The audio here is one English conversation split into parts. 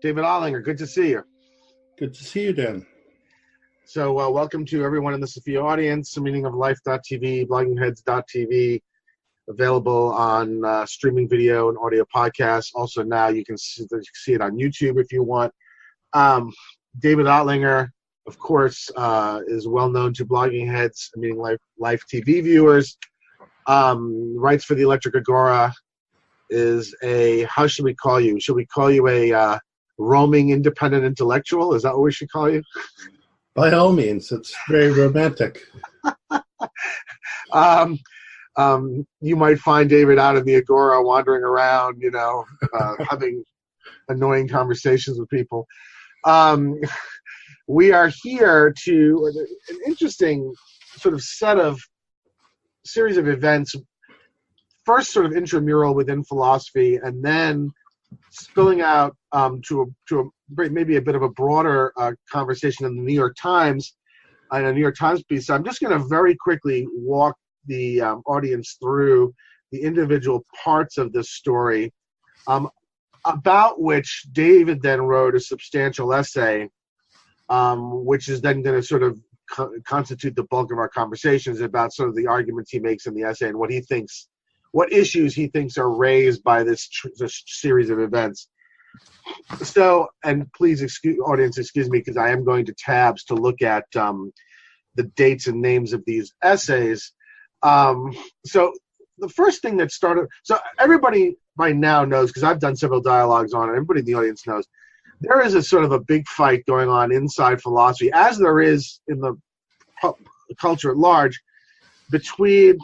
David Ottlinger, good to see you. Good to see you, Dan. So welcome to everyone in the Sophia audience, Meaning of Life.tv, bloggingheads.tv, available on streaming video and audio podcasts. Also now you can see it on YouTube if you want. David Ottlinger, of course, is well known to blogging heads, Meaning Life TV viewers. Writes for the Electric Agora, is a, how should we call you? Should we call you a roaming independent intellectual? Is that what we should call you? By all means, it's very romantic. You might find David out in the Agora wandering around, having annoying conversations with people. We are here to an interesting sort of series of events, first sort of intramural within philosophy, and then spilling out to maybe a bit of a broader conversation in the New York Times, in a New York Times piece. So I'm just going to very quickly walk the audience through the individual parts of this story, about which David then wrote a substantial essay, which is then going to sort of constitute the bulk of our conversations about sort of the arguments he makes in the essay and what issues he thinks are raised by this series of events. So, and please, excuse me, because I am going to tabs to look at the dates and names of these essays. So the first thing that started, so everybody by now knows, because I've done several dialogues on it, everybody in the audience knows, there is a sort of a big fight going on inside philosophy, as there is in the culture at large, between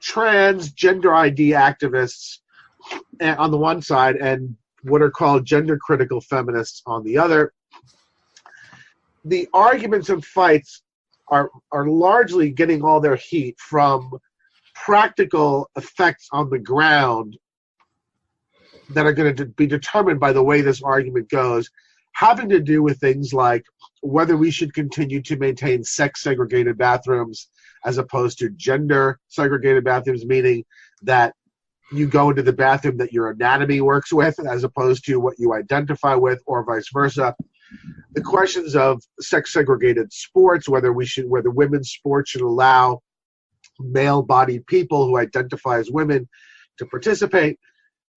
transgender ID activists on the one side and what are called gender critical feminists on the other. The arguments and fights are largely getting all their heat from practical effects on the ground that are going to be determined by the way this argument goes, having to do with things like whether we should continue to maintain sex-segregated bathrooms as opposed to gender-segregated bathrooms, meaning that you go into the bathroom that your anatomy works with as opposed to what you identify with, or vice versa. The questions of sex-segregated sports, whether women's sports should allow male-bodied people who identify as women to participate.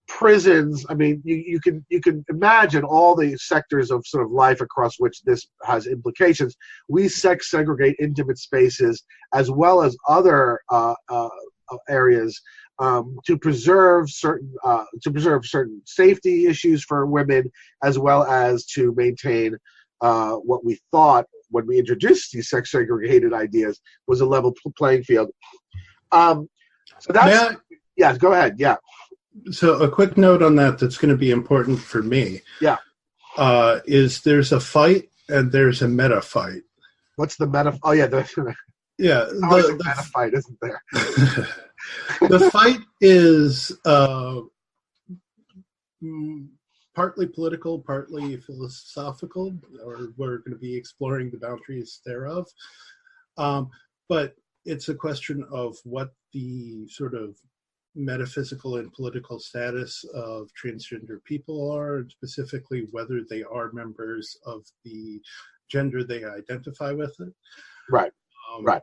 Prisons, I mean, you can imagine all the sectors of sort of life across which this has implications. We sex segregate intimate spaces as well as other areas to preserve certain safety issues for women, as well as to maintain what we thought when we introduced these sex segregated ideas was a level playing field. So that's yeah. Go ahead. Yeah. So a quick note on that's going to be important for me. Yeah. Is there's a fight and there's a meta fight. What's the meta? Oh yeah. Yeah. The meta fight, isn't there? The fight is partly political, partly philosophical, or we're going to be exploring the boundaries thereof. But it's a question of what the sort of metaphysical and political status of transgender people are, and specifically whether they are members of the gender they identify with. Right. Right.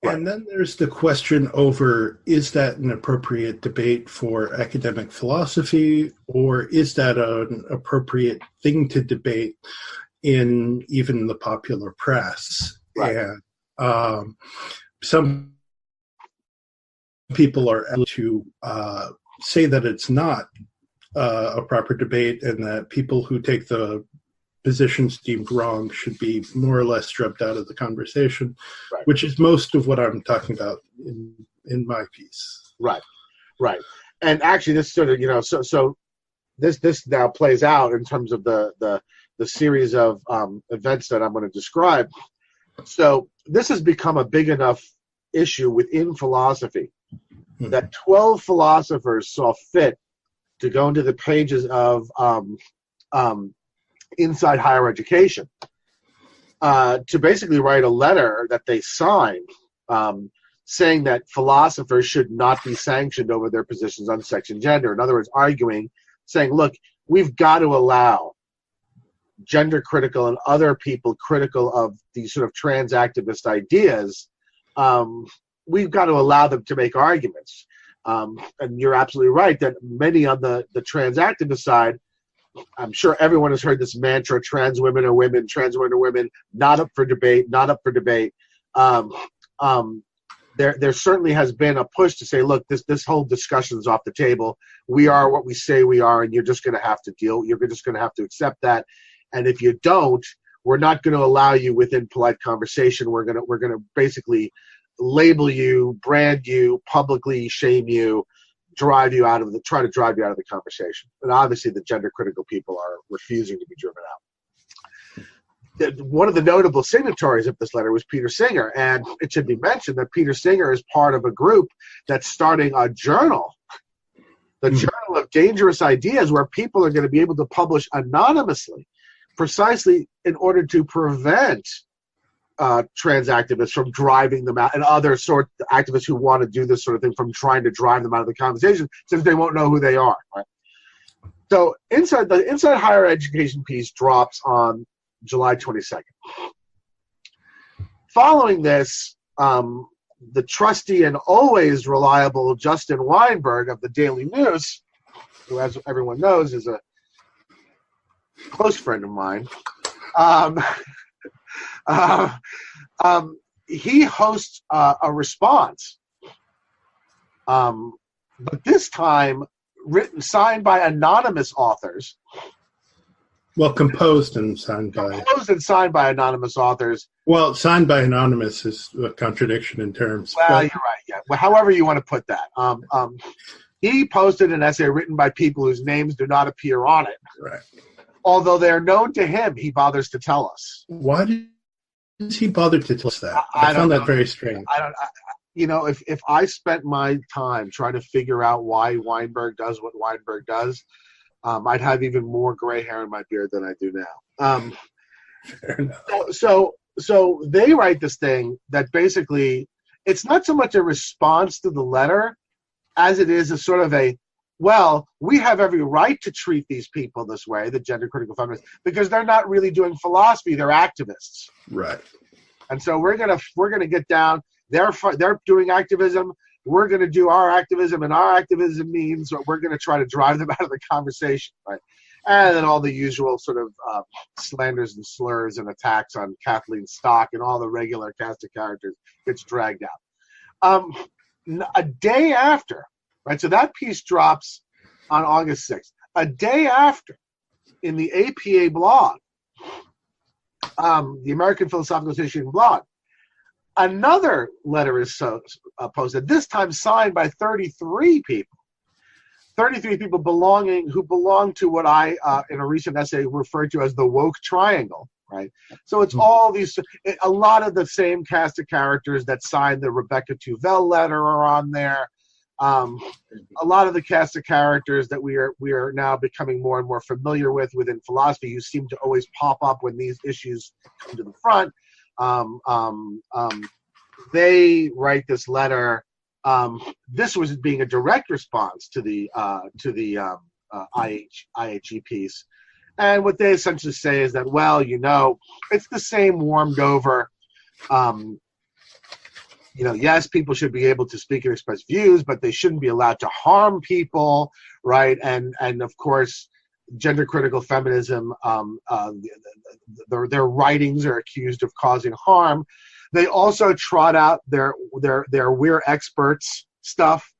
And then there's the question over, is that an appropriate debate for academic philosophy, or is that an appropriate thing to debate in even the popular press? Right. And some people are able to say that it's not a proper debate, and that people who take the positions deemed wrong should be more or less drubbed out of the conversation, right. Which is most of what I'm talking about in my piece. Right, right. And actually, this sort of, so this now plays out in terms of the series of events that I'm going to describe. So this has become a big enough issue within philosophy that 12 philosophers saw fit to go into the pages of Inside Higher Education to basically write a letter that they signed saying that philosophers should not be sanctioned over their positions on sex and gender. In other words, arguing, saying, look, we've got to allow gender critical and other people critical of these sort of trans activist ideas, we've got to allow them to make arguments. And you're absolutely right that many on the trans activist side, I'm sure everyone has heard this mantra, trans women are women, trans women are women, not up for debate, not up for debate. There certainly has been a push to say, look, this whole discussion is off the table. We are what we say we are, and you're just going to have to you're just going to have to accept that. And if you don't, we're not going to allow you within polite conversation. We're going to basically label you, brand you, publicly shame you, try to drive you out of the conversation. And obviously the gender critical people are refusing to be driven out. One of the notable signatories of this letter was Peter Singer, and it should be mentioned that Peter Singer is part of a group that's starting a journal, the Journal of Dangerous Ideas, where people are going to be able to publish anonymously, precisely in order to prevent trans activists from driving them out, and other sort of activists who want to do this sort of thing from trying to drive them out of the conversation, since they won't know who they are. Right? So the Inside Higher Education piece drops on July 22nd. Following this, the trusty and always reliable Justin Weinberg of the Daily News, who, as everyone knows, is a close friend of mine, he hosts a response, but this time signed by anonymous authors. Well, composed and signed by anonymous authors. Well, signed by anonymous is a contradiction in terms. Well, you're right. Yeah. Well, however you want to put that. He posted an essay written by people whose names do not appear on it. Right. Although they are known to him, he bothers to tell us. Why does he bother to tell us that? I found that very strange. If I spent my time trying to figure out why Weinberg does what Weinberg does, I'd have even more gray hair in my beard than I do now. Fair enough. So they write this thing that basically it's not so much a response to the letter as it is a sort of we have every right to treat these people this way, the gender critical feminists, because they're not really doing philosophy; they're activists. Right. And so we're gonna get down. They're doing activism. We're gonna do our activism, and our activism means we're gonna try to drive them out of the conversation, right? And then all the usual sort of slanders and slurs and attacks on Kathleen Stock and all the regular cast of characters gets dragged out. A day after. Right, so that piece drops on August 6th. A day after, in the APA blog, the American Philosophical Association blog, another letter is posted, this time signed by 33 people. 33 people who belong to what I, in a recent essay, referred to as the woke triangle. Right, so it's all these, a lot of the same cast of characters that signed the Rebecca Tuvell letter are on there. A lot of the cast of characters that we are now becoming more and more familiar with within philosophy, who seem to always pop up when these issues come to the front. They write this letter. This was being a direct response to the IHE piece, and what they essentially say is that, well, it's the same warmed over. Yes, people should be able to speak and express views, but they shouldn't be allowed to harm people, right? And of course, gender critical feminism, their writings are accused of causing harm. They also trot out their we're experts stuff.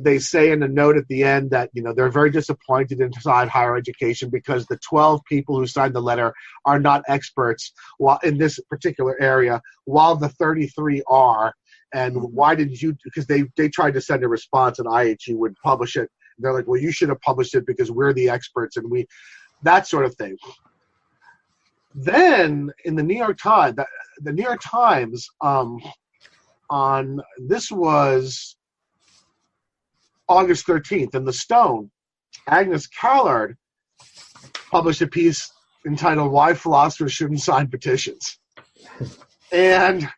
They say in a note at the end that they're very disappointed in Inside Higher Education because the 12 people who signed the letter are not experts while in this particular area, while the 33 are. And why didn't you? Because they tried to send a response and IHE would publish it. They're like, well, you should have published it because we're the experts and that sort of thing. Then in the New York Times, on this was August 13th, in the Stone, Agnes Callard published a piece entitled "Why Philosophers Shouldn't Sign Petitions," and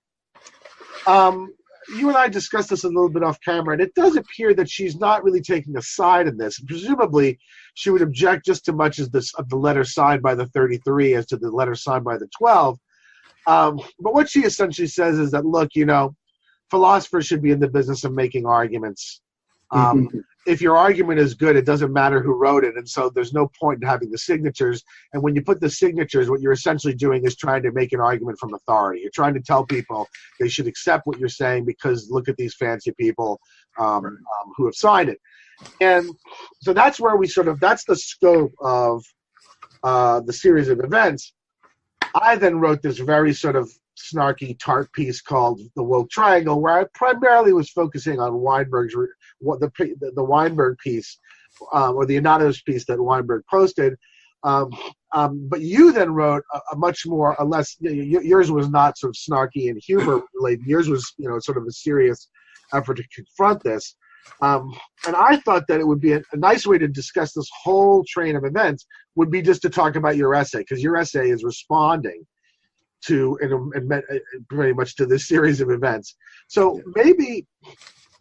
you and I discussed this a little bit off camera, and it does appear that she's not really taking a side in this. Presumably, she would object just as much as of the letter signed by the 33 as to the letter signed by the 12. But what she essentially says is that, look, philosophers should be in the business of making arguments. If your argument is good, it doesn't matter who wrote it, and so there's no point in having the signatures. And when you put the signatures, what you're essentially doing is trying to make an argument from authority. You're trying to tell people they should accept what you're saying because look at these fancy people who have signed it. And so that's where that's the scope of the series of events. I then wrote this very sort of snarky tart piece called The Woke Triangle, where I primarily was focusing on Weinberg's the Weinberg piece, or the anonymous piece that Weinberg posted. But you then wrote a much more, or less, yours was not sort of snarky and humor related. Yours was, sort of a serious effort to confront this. And I thought that it would be a nice way to discuss this whole train of events would be just to talk about your essay, because your essay is responding to and pretty much to this series of events. So maybe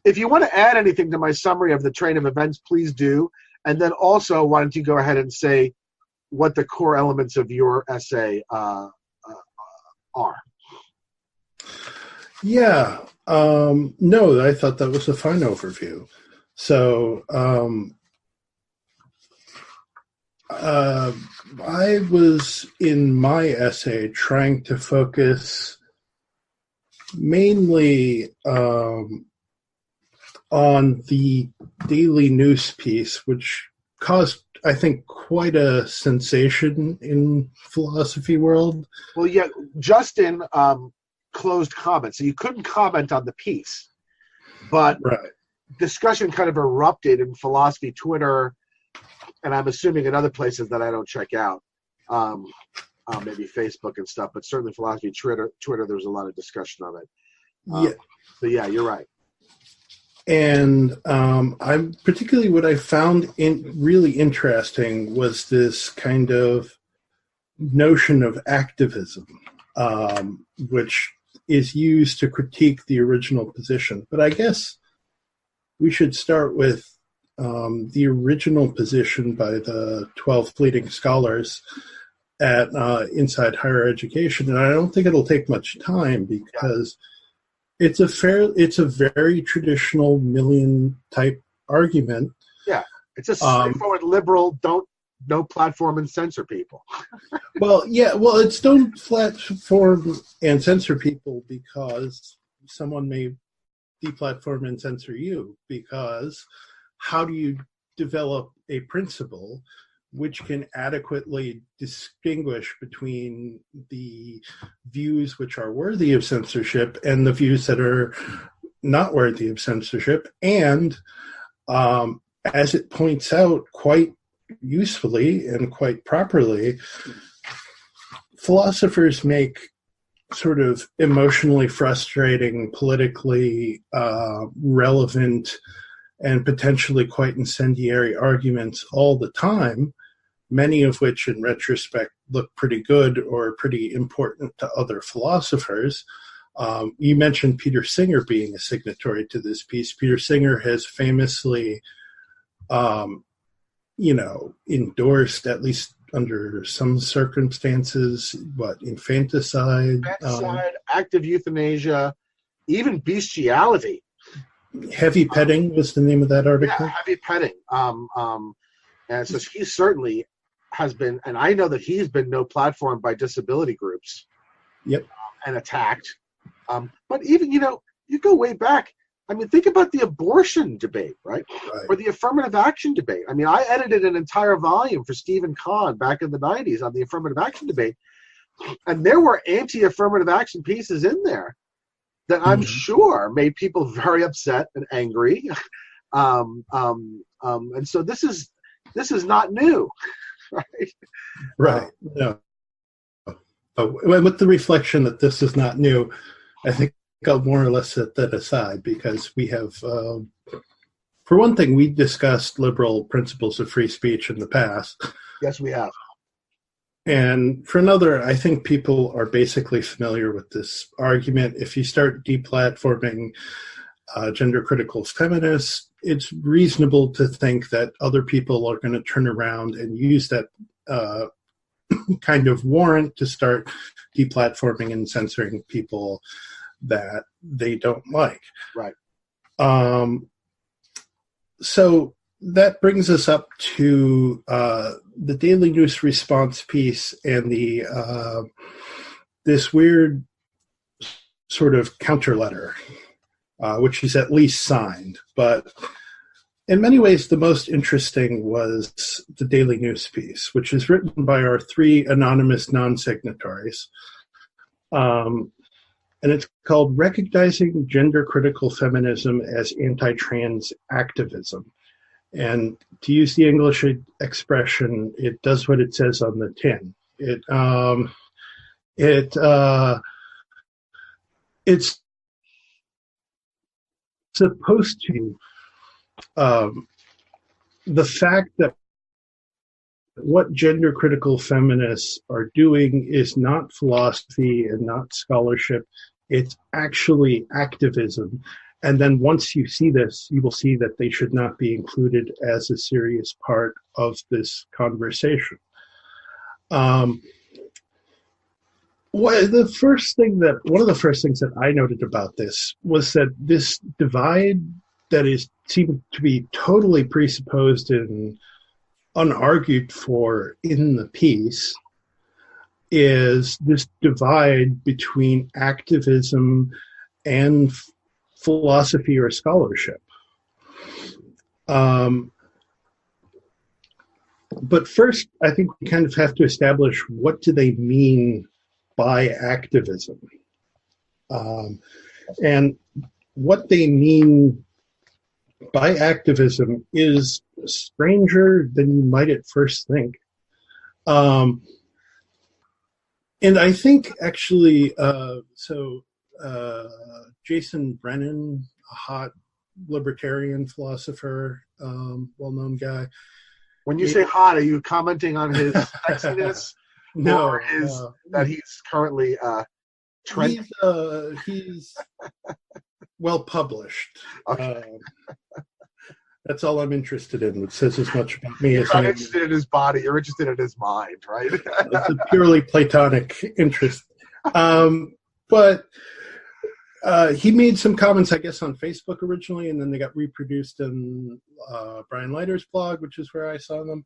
if you want to add anything to my summary of the train of events, please do. And then also, why don't you go ahead and say what the core elements of your essay are? Yeah. No, I thought that was a fine overview. So I was, in my essay, trying to focus mainly on the daily news piece, which caused, I think, quite a sensation in philosophy world. Well, yeah, Justin closed comments, so you couldn't comment on the piece, but discussion kind of erupted in philosophy Twitter, and I'm assuming in other places that I don't check out, maybe Facebook and stuff, but certainly philosophy Twitter, there was a lot of discussion of it. So yeah, you're right. And I'm particularly, what I found really interesting was this kind of notion of activism, which is used to critique the original position. But I guess we should start with the original position by the 12 leading scholars at Inside Higher Education. And I don't think it'll take much time, because it's a very traditional Millian type argument. Yeah, it's a straightforward liberal, no platform and censor people. It's don't platform and censor people because someone may deplatform and censor you, because how do you develop a principle which can adequately distinguish between the views which are worthy of censorship and the views that are not worthy of censorship? And as it points out quite usefully and quite properly, philosophers make sort of emotionally frustrating, politically relevant, and potentially quite incendiary arguments all the time, many of which in retrospect look pretty good or pretty important to other philosophers. You mentioned Peter Singer being a signatory to this piece. Peter Singer has famously, endorsed, at least under some circumstances, infanticide, active euthanasia, even bestiality. Heavy petting was the name of that article. Yeah, heavy petting. And so he certainly has been, and I know that he's been no platform by disability groups. Yep. And attacked. But even, you go way back. I mean, think about the abortion debate, right? Or the affirmative action debate. I mean, I edited an entire volume for Stephen Kahn back in the 90s on the affirmative action debate. And there were anti-affirmative action pieces in there that I'm sure made people very upset and angry. And so this is not new, right? Right. No. With the reflection that this is not new, I think I'll more or less set that aside, because we have, for one thing, we discussed liberal principles of free speech in the past. Yes, we have. And for another, I think people are basically familiar with this argument. If you start deplatforming gender critical feminists, it's reasonable to think that other people are going to turn around and use that kind of warrant to start deplatforming and censoring people that they don't like. Right. So that brings us up to the Daily News response piece and the this weird sort of counter letter, which is at least signed. But in many ways, the most interesting was the Daily News piece, which is written by our 3 anonymous non-signatories. And it's called Recognizing Gender Critical Feminism as Anti-Trans Activism. And to use the English expression, it does what it says on the tin. It's supposed to the fact that what gender critical feminists are doing is not philosophy and not scholarship. It's actually activism. And then once you see this, you will see that they should not be included as a serious part of this conversation. One of the first things that I noted about this was that this divide that seemed to be totally presupposed and unargued for in the piece is this divide between activism and philosophy or scholarship. But first, I think we kind of have to establish what do they mean by activism. And what they mean by activism is stranger than you might at first think. And I think actually, Jason Brennan, a hot libertarian philosopher, well-known guy. When you say hot, are you commenting on his sexiness? No, or that he's currently trending? He's well published. Okay. That's all I'm interested in. It says as much about me as you're not interested in his body. You're interested in his mind, right? It's a purely platonic interest. But he made some comments, I guess, on Facebook originally, and then they got reproduced in Brian Leiter's blog, which is where I saw them,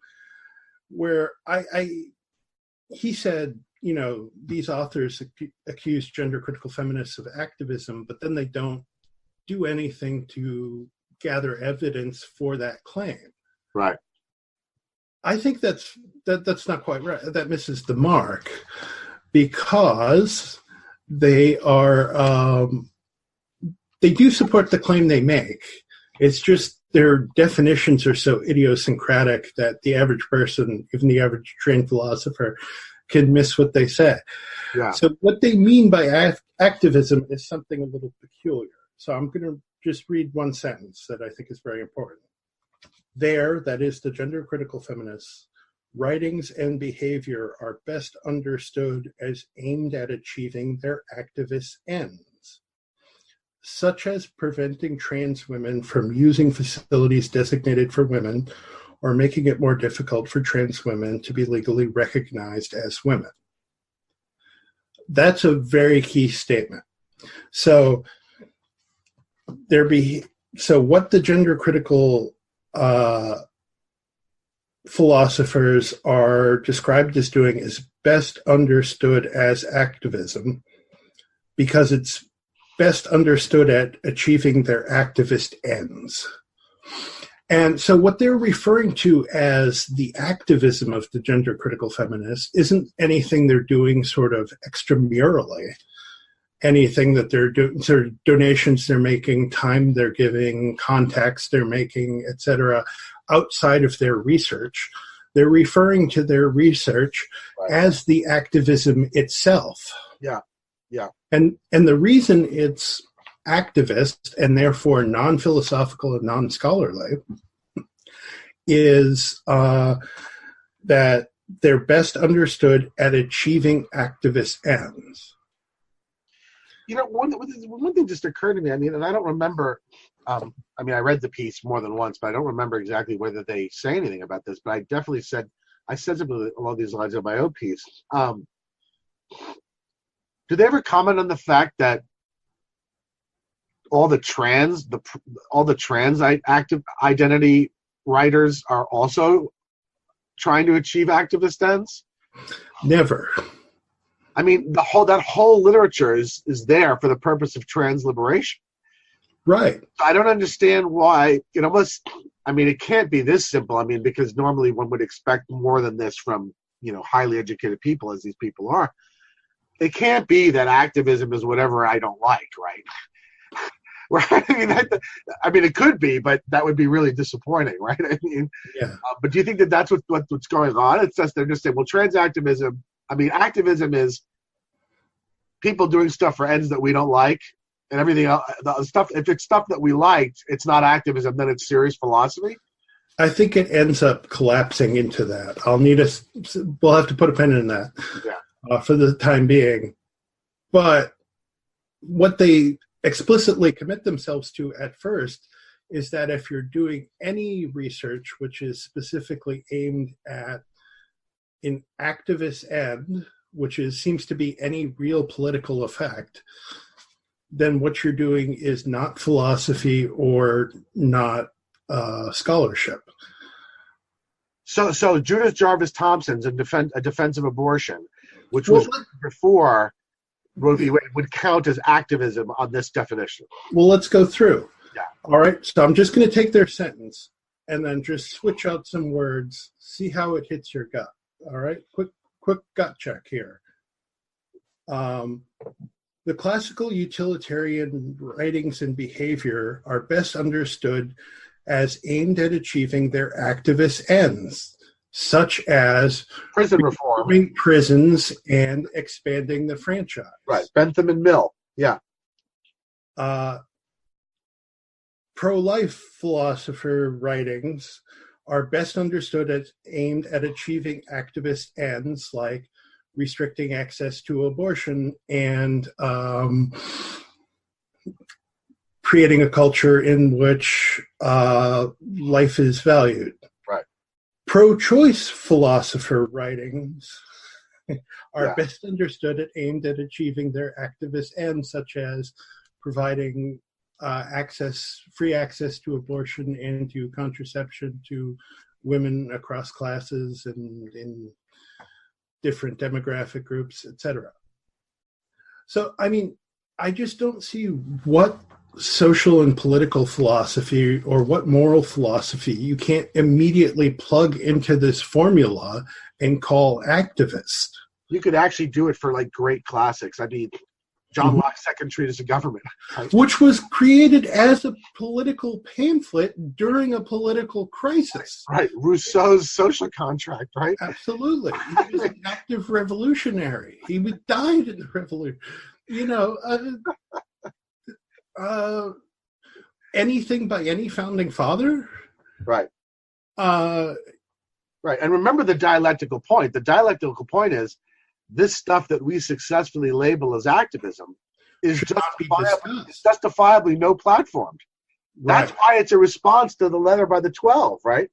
where he said, you know, these authors accuse gender critical feminists of activism, but then they don't do anything to gather evidence for that claim. Right. I think that's not quite right. That misses the mark, because they are they do support the claim they make. It's just their definitions are so idiosyncratic that the average person, even the average trained philosopher, can miss what they say. Yeah. So what they mean by activism is something a little peculiar. So I'm going to just read one sentence that I think is very important. There, that is the gender critical feminists, writings and behavior are best understood as aimed at achieving their activist ends, such as preventing trans women from using facilities designated for women or making it more difficult for trans women to be legally recognized as women. That's a very key statement. So what the gender critical philosophers are described as doing is best understood as activism, because it's best understood at achieving their activist ends. And so what they're referring to as the activism of the gender critical feminists isn't anything they're doing sort of extramurally, anything that they're doing, sort of donations they're making, time they're giving, contacts they're making, etc., outside of their research. They're referring to their research as the activism itself. Yeah, yeah. And the reason it's activist and therefore non-philosophical and non-scholarly is that they're best understood at achieving activist ends. You know, one thing just occurred to me. I mean, and I don't remember. I read the piece more than once, but I don't remember exactly whether they say anything about this. But I definitely said something along these lines in my own piece. Do they ever comment on the fact that all the trans active identity writers are also trying to achieve activist ends? Never. I mean, that whole literature is there for the purpose of trans liberation. Right. I don't understand why, it can't be this simple. I mean, because normally one would expect more than this from, highly educated people, as these people are. It can't be that activism is whatever I don't like, right? Right. I mean, it could be, but that would be really disappointing, right? Yeah. But do you think that that's what's going on? It's just they're just saying, well, trans activism. I mean, activism is people doing stuff for ends that we don't like, and everything else. The stuff, if it's stuff that we liked, it's not activism. Then it's serious philosophy. I think it ends up collapsing into that. We'll have to put a pin in that for the time being. But what they explicitly commit themselves to at first is that if you're doing any research which is specifically aimed at an activist end, which seems to be any real political effect, then what you're doing is not philosophy or not scholarship. So Judith Jarvis Thompson's A Defense of Abortion, which was before Roe v. Wade, would count as activism on this definition. Well, let's go through. Yeah. All right. So I'm just going to take their sentence and then just switch out some words, see how it hits your gut. All right. Quick gut check here. The classical utilitarian writings and behavior are best understood as aimed at achieving their activist ends, such as prison reform, reforming prisons and expanding the franchise. Right, Bentham and Mill. Yeah. Pro-life philosopher writings are best understood as aimed at achieving activist ends like restricting access to abortion and creating a culture in which life is valued. Right. Pro-choice philosopher writings are best understood and aimed at achieving their activist ends, such as providing free access to abortion and to contraception to women across classes and in different demographic groups, etc. So, I mean, I just don't see what social and political philosophy or what moral philosophy you can't immediately plug into this formula and call activist. You could actually do it for like great classics. I mean, John Locke's Second Treatise of Government. Right? Which was created as a political pamphlet during a political crisis. Right. Rousseau's Social Contract, right? Absolutely. He was an active revolutionary. He died in the revolution. Anything by any founding father? Right. Right. And remember the dialectical point. The dialectical point is this stuff that we successfully label as activism is justifiably no platformed. That's why it's a response to the letter by the 12, right?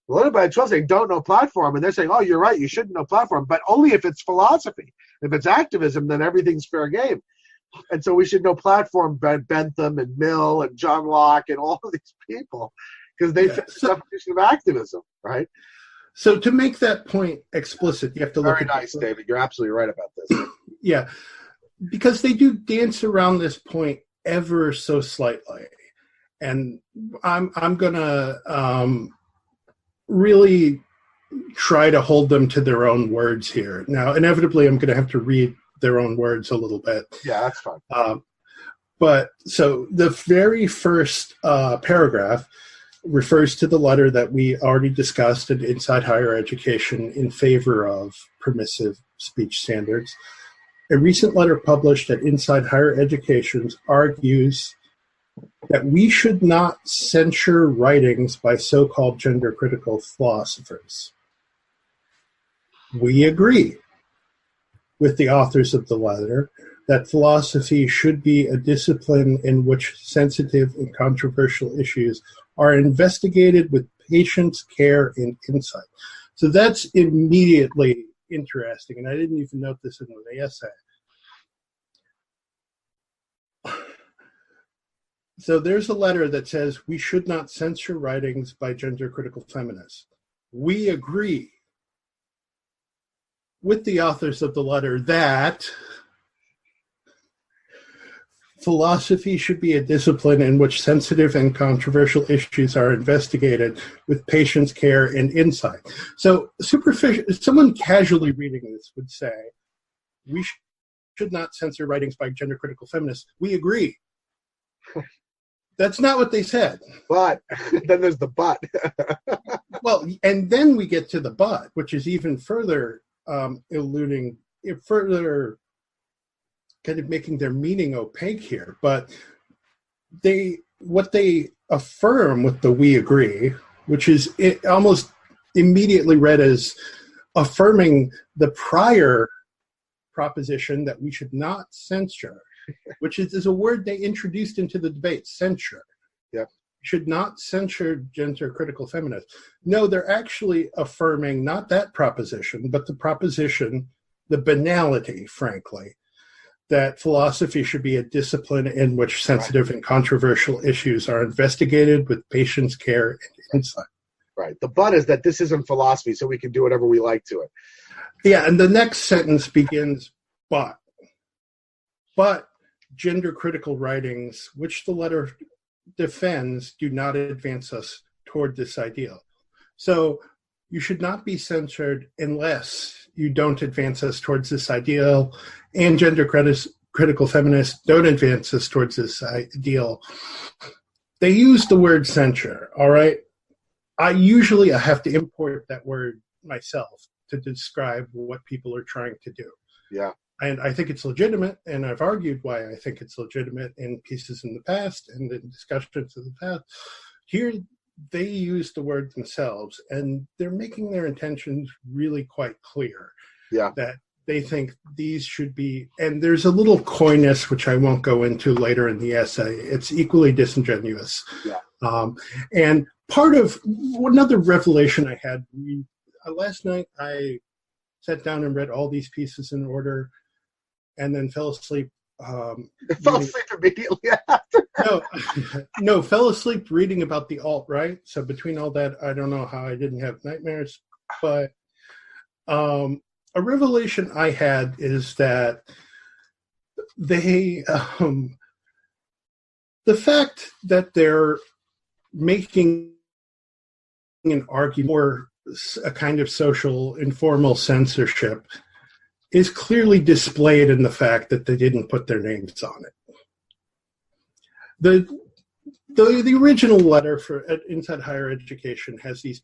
The letter by the 12 saying don't know platform, and they're saying, oh, you're right, you shouldn't know platform, but only if it's philosophy. If it's activism, then everything's fair game. And so we should know platform Bentham and Mill and John Locke and all of these people because they fit the definition of activism, right? So to make that point explicit, you have to look at Very nice, David. You're absolutely right about this. Yeah, because they do dance around this point ever so slightly. And I'm going to really try to hold them to their own words here. Now, inevitably, I'm going to have to read their own words a little bit. Yeah, that's fine. But so the very first paragraph refers to the letter that we already discussed at Inside Higher Education in favor of permissive speech standards. A recent letter published at Inside Higher Education argues that we should not censure writings by so-called gender-critical philosophers. We agree with the authors of the letter that philosophy should be a discipline in which sensitive and controversial issues are investigated with patience, care, and insight. So that's immediately interesting, and I didn't even note this in the essay. So there's a letter that says we should not censor writings by gender-critical feminists. We agree with the authors of the letter that philosophy should be a discipline in which sensitive and controversial issues are investigated with patience, care, and insight. So someone casually reading this would say, we should not censor writings by gender-critical feminists. We agree. That's not what they said. But then there's the but. Well, and then we get to the but, which is even further eluding, further kind of making their meaning opaque here. But what they affirm with the we agree, which is almost immediately read as affirming the prior proposition that we should not censure, which is a word they introduced into the debate, censure. Yep. Should not censure gender-critical feminists. No, they're actually affirming not that proposition, but the proposition, the banality, frankly, that philosophy should be a discipline in which sensitive and controversial issues are investigated with patience, care, and insight. Right. The but is that this isn't philosophy, so we can do whatever we like to it. Yeah, and the next sentence begins, but gender-critical writings, which the letter defends, do not advance us toward this ideal. So you should not be censored unless you don't advance us towards this ideal, and gender-critical feminists don't advance us towards this ideal. They use the word censure, all right? I have to import that word myself to describe what people are trying to do. Yeah. And I think it's legitimate, and I've argued why I think it's legitimate in pieces in the past and in discussions in the past. Here, they use the word themselves, and they're making their intentions really quite clear. Yeah. That they think these should be, and there's a little coyness, which I won't go into later in the essay. It's equally disingenuous. Yeah. And part of another revelation I had, last night I sat down and read all these pieces in order, and then fell asleep. Fell asleep immediately after. No, fell asleep reading about the alt-right. So between all that, I don't know how I didn't have nightmares. But a revelation I had is that they, the fact that they're making an argument for a kind of social informal censorship is clearly displayed in the fact that they didn't put their names on it. The original letter for Inside Higher Education has these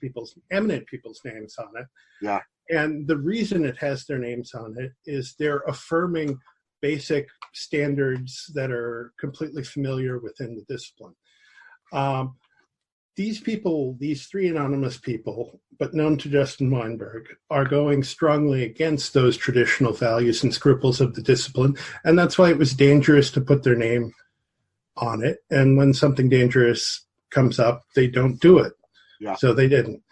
eminent people's names on it. Yeah. And the reason it has their names on it is they're affirming basic standards that are completely familiar within the discipline. These people, these three anonymous people, but known to Justin Weinberg, are going strongly against those traditional values and scruples of the discipline, and that's why it was dangerous to put their name on it. And when something dangerous comes up, they don't do it. Yeah. So they didn't.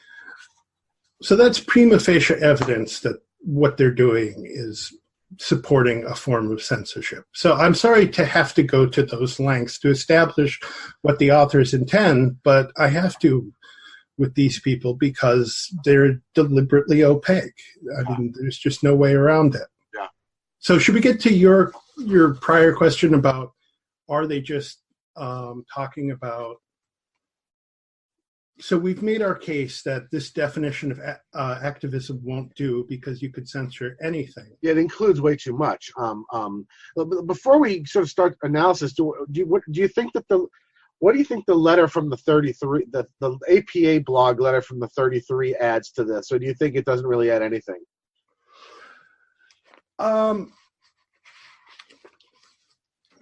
So that's prima facie evidence that what they're doing is supporting a form of censorship. So I'm sorry to have to go to those lengths to establish what the authors intend, but I have to with these people because they're deliberately opaque. I mean, there's just no way around it. Yeah. So should we get to your prior question about, are they just talking about, so we've made our case that this definition of activism won't do because you could censor anything. Yeah, it includes way too much. Before we sort of start analysis, what do you think the letter from the 33, the APA blog letter from the 33 adds to this? Or do you think it doesn't really add anything?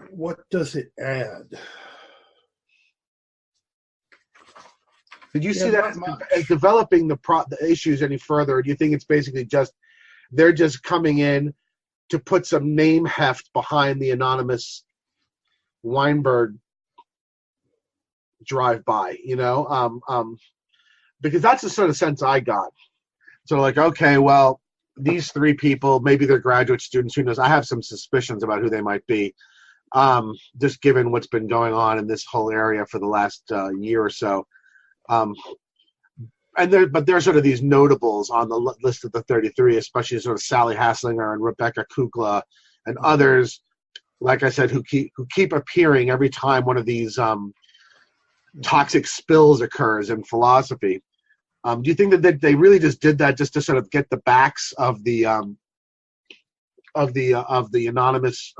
What does it add? Did you see that as developing the issues any further, or do you think it's basically just They're just coming in to put some name heft behind the anonymous Weinberg drive-by, because that's the sort of sense I got. So like, okay, well, these three people, maybe they're graduate students, who knows? I have some suspicions about who they might be, just given what's been going on in this whole area for the last year or so. But they're sort of these notables on the list of the 33, especially sort of Sally Hasslinger and Rebecca Kukla and others, like I said, who keep appearing every time one of these toxic spills occurs in philosophy. Do you think that they really just did that just to sort of get the backs of the anonymous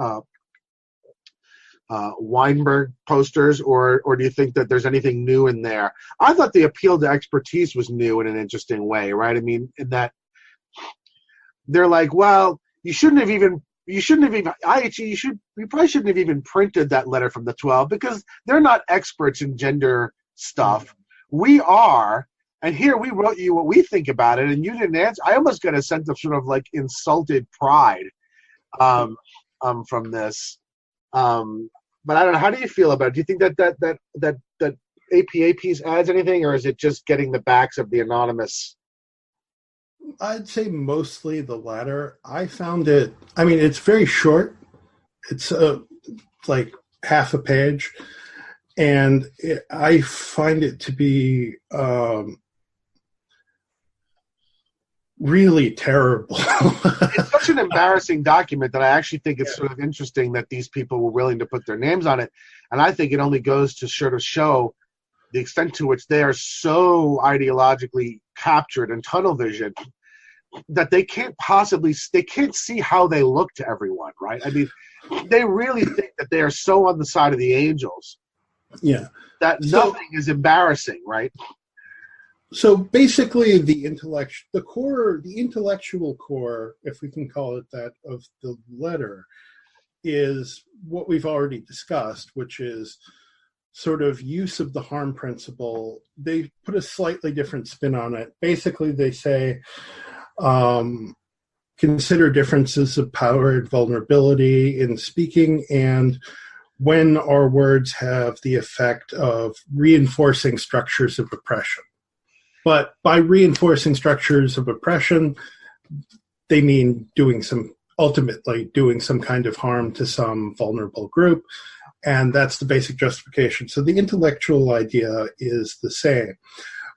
Weinberg posters, or do you think that there's anything new in there? I thought the appeal to expertise was new in an interesting way, right? I mean, in that they're like, well, you probably shouldn't have even printed that letter from the 12 because they're not experts in gender stuff. We are, and here we wrote you what we think about it, and you didn't answer. I almost got a sense of sort of like insulted pride from this. But I don't know. How do you feel about it? Do you think that APA piece adds anything, or is it just getting the backs of the anonymous? I'd say mostly the latter. I found it, I mean, it's very short. It's like half a page. And I find it to be really terrible. It's such an embarrassing document that I actually think it's sort of interesting that these people were willing to put their names on it. And I think it only goes to sort of show the extent to which they are so ideologically captured in tunnel vision that they can't see how they look to everyone, right? I mean, they really think that they are so on the side of the angels. Yeah. That nothing is embarrassing, right? So basically the intellectual core, if we can call it that, of the letter is what we've already discussed, which is sort of use of the harm principle. They put a slightly different spin on it. Basically, they say, consider differences of power and vulnerability in speaking and when our words have the effect of reinforcing structures of oppression. But by reinforcing structures of oppression, they mean ultimately doing some kind of harm to some vulnerable group. And that's the basic justification. So the intellectual idea is the same.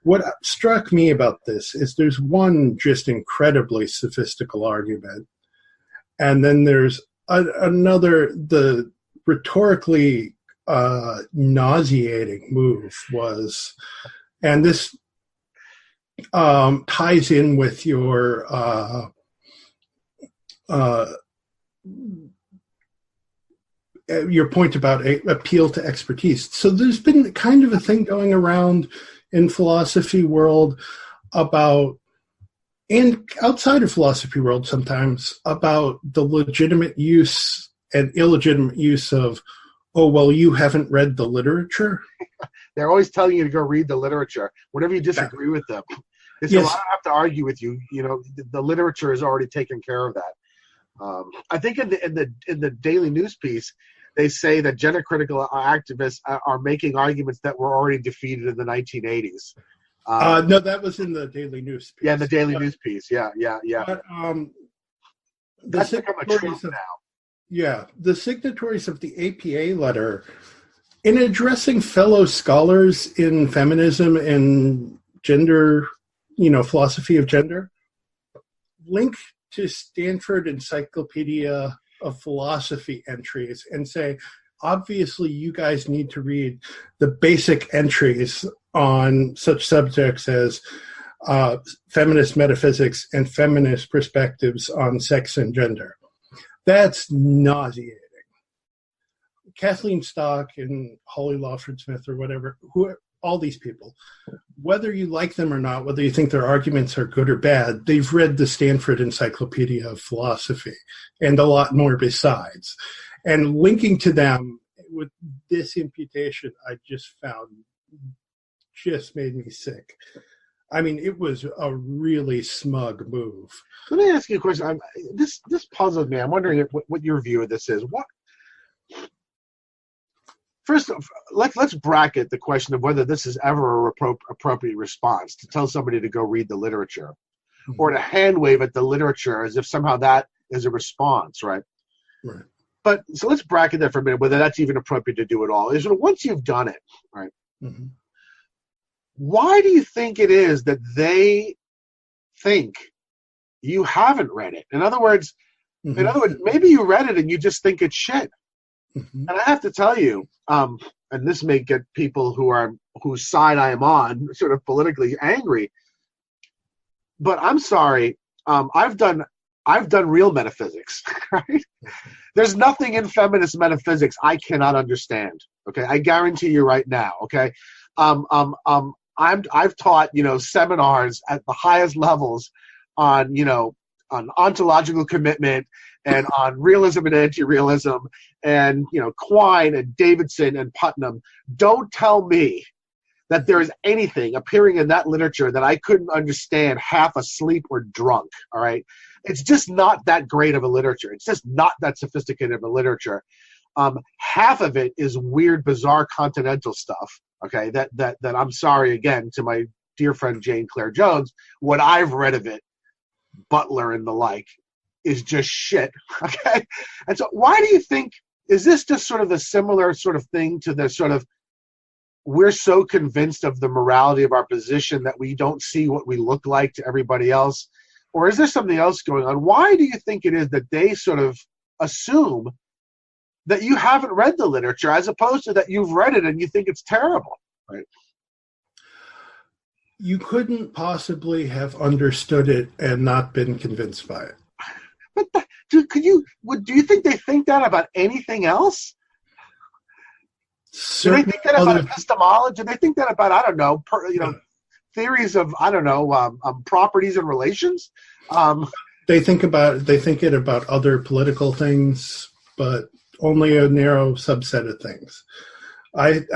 What struck me about this is there's one just incredibly sophistical argument. And then there's another, the rhetorically nauseating move was, and this ties in with your point about appeal to expertise. So there's been kind of a thing going around in philosophy world about, and outside of philosophy world sometimes, about the legitimate use and illegitimate use of, oh, well, you haven't read the literature. They're always telling you to go read the literature whenever you disagree with them. They say, well, I don't have to argue with you. You know, the literature has already taken care of that. I think in the Daily News piece, they say that gender critical activists are making arguments that were already defeated in the 1980s. No, that was in the Daily News piece. Yeah, in the Daily News piece. Yeah. But, that's become a trope now. Yeah, the signatories of the APA letter, in addressing fellow scholars in feminism and gender, philosophy of gender, link to Stanford Encyclopedia of Philosophy entries and say, obviously you guys need to read the basic entries on such subjects as feminist metaphysics and feminist perspectives on sex and gender. That's nauseating. Kathleen Stock and Holly Lawford Smith or whatever, all these people, whether you like them or not, whether you think their arguments are good or bad, they've read the Stanford Encyclopedia of Philosophy and a lot more besides. And linking to them with this imputation, I just found just made me sick. I mean, it was a really smug move. Let me ask you a question. This puzzles me. I'm wondering what your view of this is. First, let's bracket the question of whether this is ever an appropriate response to tell somebody to go read the literature, or to hand wave at the literature as if somehow that is a response, right? Right. But so let's bracket that for a minute, whether that's even appropriate to do at all. Is once you've done it, right? Mm-hmm. Why do you think it is that they think you haven't read it? In other words, maybe you read it and you just think it's shit. Mm-hmm. And I have to tell you, and this may get people whose side I am on sort of politically angry, but I'm sorry. I've done real metaphysics, right? There's nothing in feminist metaphysics I cannot understand. Okay, I guarantee you right now. Okay, I've taught seminars at the highest levels on on ontological commitment and on realism and anti-realism and Quine and Davidson and Putnam. Don't tell me that there is anything appearing in that literature that I couldn't understand half asleep or drunk. All right, it's just not that great of a literature. It's just not that sophisticated of a literature. Half of it is weird, bizarre continental stuff. Okay, that I'm sorry again to my dear friend Jane Clare Jones. What I've read of it, Butler and the like, is just shit. Okay, and so why do you think, is this just sort of a similar sort of thing to the sort of, we're so convinced of the morality of our position that we don't see what we look like to everybody else? Or is there something else going on? Why do you think it is that they sort of assume that you haven't read the literature as opposed to that you've read it and you think it's terrible, right? You couldn't possibly have understood it and not been convinced by it. But do you think they think that about anything else? Do they think that about epistemology? Do they think that about, I don't know, theories of, I don't know, properties and relations? They think it about other political things, but only a narrow subset of things. I've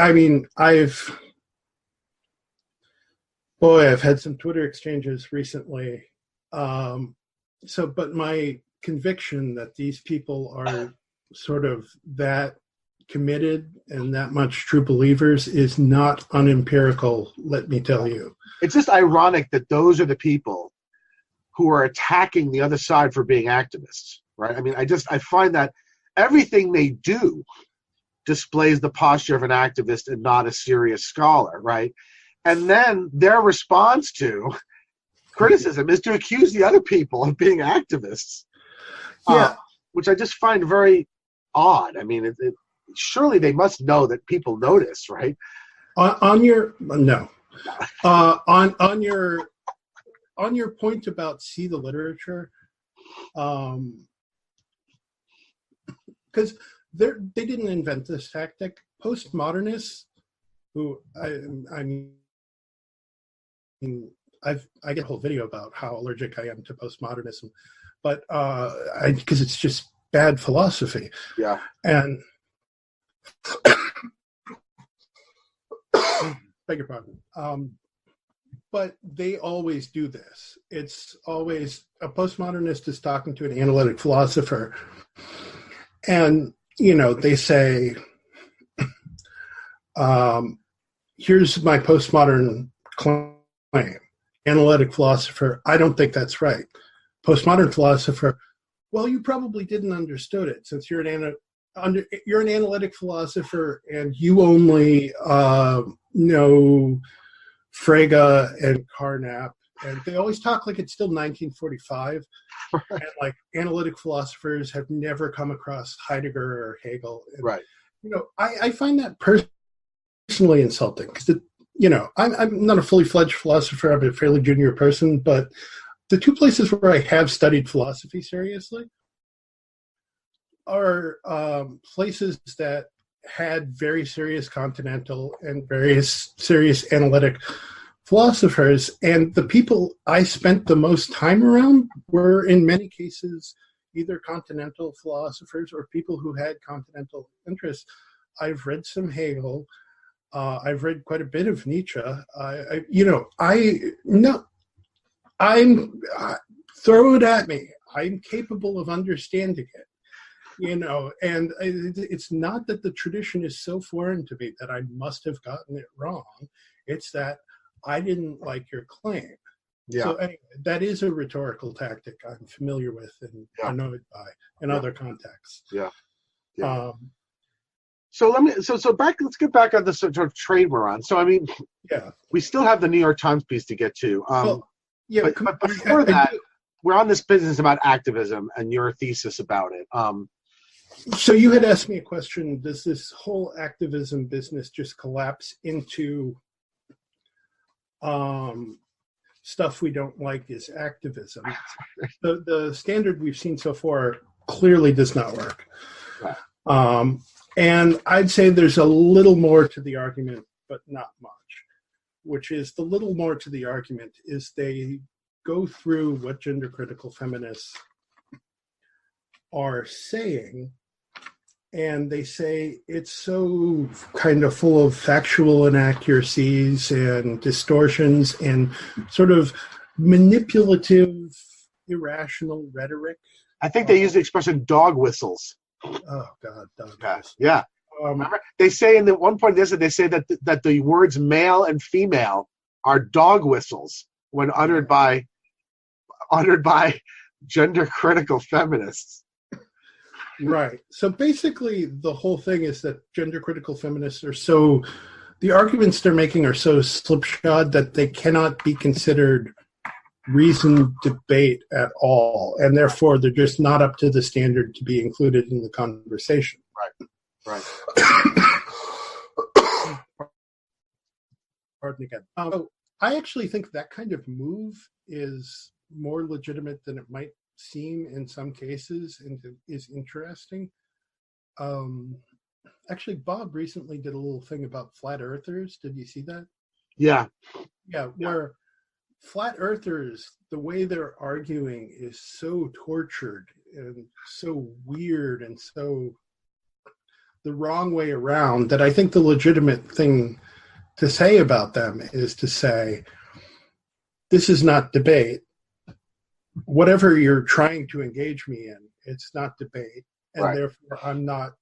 had some Twitter exchanges recently. But my conviction that these people are sort of that committed and that much true believers is not unempirical, let me tell you. It's just ironic that those are the people who are attacking the other side for being activists, right? I mean, I find that everything they do displays the posture of an activist and not a serious scholar, right? And then their response to criticism is to accuse the other people of being activists, which I just find very odd. I mean, surely they must know that people notice, right? On your point about see the literature, because they didn't invent this tactic. Postmodernists, who I get a whole video about how allergic I am to postmodernism, but because it's just bad philosophy. Yeah. And beg your pardon. But they always do this. It's always a postmodernist is talking to an analytic philosopher, and they say, "Here's my postmodern claim." Analytic philosopher, I don't think that's right. Postmodern philosopher, well, you probably didn't understood it since you're an analytic philosopher and you only know Frege and Carnap, and they always talk like it's still 1945, and like analytic philosophers have never come across Heidegger or Hegel. And, right. I find that personally insulting because I'm not a fully fledged philosopher. I'm a fairly junior person, but the two places where I have studied philosophy seriously are places that had very serious continental and various serious analytic philosophers. And the people I spent the most time around were in many cases either continental philosophers or people who had continental interests. I've read some Hegel. I've read quite a bit of Nietzsche. Throw it at me. I'm capable of understanding it. And it's not that the tradition is so foreign to me that I must have gotten it wrong. It's that I didn't like your claim. Yeah. So anyway, that is a rhetorical tactic I'm familiar with and annoyed by in other contexts. Yeah. So let's get back on the sort of trade we're on. So, I mean, we still have the New York Times piece to get to. But before that, we're on this business about activism and your thesis about it. So you had asked me a question, does this whole activism business just collapse into stuff we don't like is activism? The standard we've seen so far clearly does not work. Right. And I'd say there's a little more to the argument, but not much, which is the little more to the argument is they go through what gender critical feminists are saying, and they say it's so kind of full of factual inaccuracies and distortions and sort of manipulative, irrational rhetoric. I think they use the expression dog whistles. Oh, God, dog whistles. Yeah. Remember, they say in the one point they say that the words male and female are dog whistles when uttered by gender critical feminists. Right. So basically the whole thing is that gender critical feminists the arguments they're making are so slipshod that they cannot be considered reasoned debate at all, and therefore they're just not up to the standard to be included in the conversation. Right. Pardon again. I actually think that kind of move is more legitimate than it might seem in some cases, and is interesting. Actually, Bob recently did a little thing about flat earthers. Did you see that? Yeah. Where flat earthers, the way they're arguing is so tortured and so weird and so the wrong way around that I think the legitimate thing to say about them is to say, this is not debate. Whatever you're trying to engage me in, it's not debate. And therefore I'm not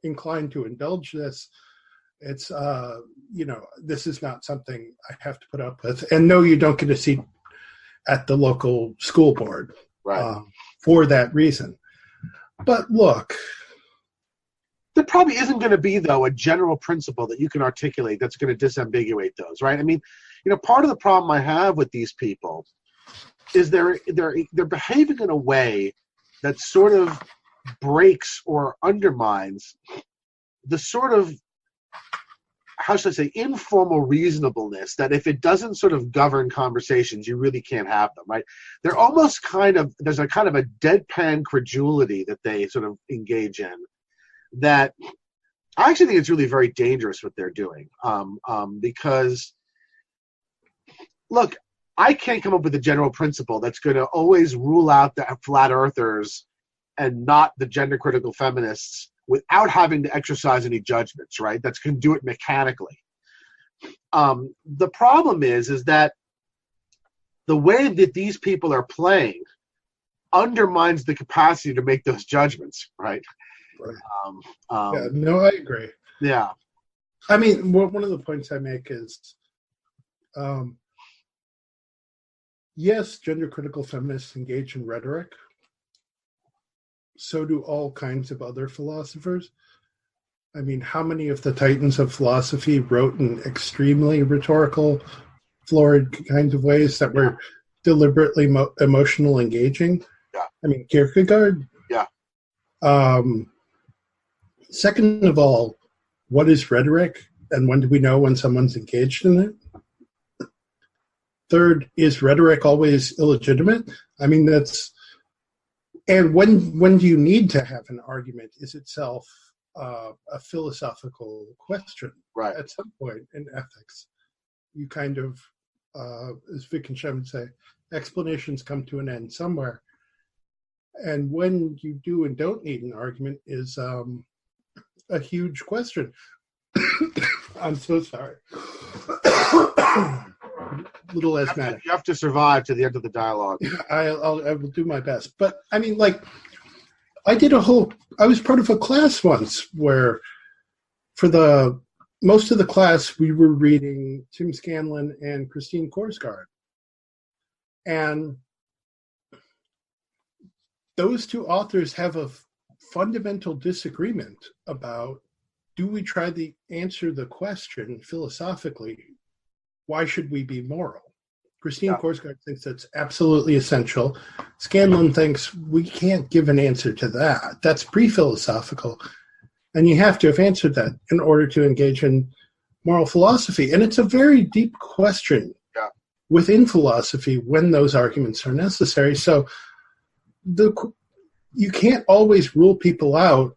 inclined to indulge this. It's, this is not something I have to put up with. And no, you don't get a seat at the local school board for that reason. But look, there probably isn't going to be, though, a general principle that you can articulate that's going to disambiguate those, right? I mean, part of the problem I have with these people is they're behaving in a way that sort of breaks or undermines the sort of, how should I say, informal reasonableness that if it doesn't sort of govern conversations, you really can't have them, right? They're almost there's a kind of a deadpan credulity that they sort of engage in that I actually think it's really very dangerous what they're doing. Because, look, I can't come up with a general principle that's going to always rule out the flat earthers and not the gender critical feminists without having to exercise any judgments, right? That's can do it mechanically. The problem is that the way that these people are playing undermines the capacity to make those judgments, right? No, I agree. Yeah. I mean, one of the points I make is, yes, gender critical feminists engage in rhetoric. So do all kinds of other philosophers. I mean, how many of the titans of philosophy wrote in extremely rhetorical, florid kinds of ways that were deliberately emotional engaging? Yeah. I mean, Kierkegaard. Yeah. Second of all, what is rhetoric, and when do we know when someone's engaged in it? Third, is rhetoric always illegitimate? I mean, and when do you need to have an argument is itself a philosophical question. Right. At some point in ethics, you kind of, as Wittgenstein would say, explanations come to an end somewhere. And when you do and don't need an argument is a huge question. I'm so sorry. A little asthmatic. You have to survive to the end of the dialogue. I will do my best. But I mean, like, I was part of a class once where for the most of the class, we were reading Tim Scanlon and Christine Korsgaard. And those two authors have a fundamental disagreement about, do we try to answer the question philosophically, why should we be moral? Christine Korsgaard thinks that's absolutely essential. Scanlon thinks we can't give an answer to that. That's pre-philosophical. And you have to have answered that in order to engage in moral philosophy. And it's a very deep question within philosophy when those arguments are necessary. So you can't always rule people out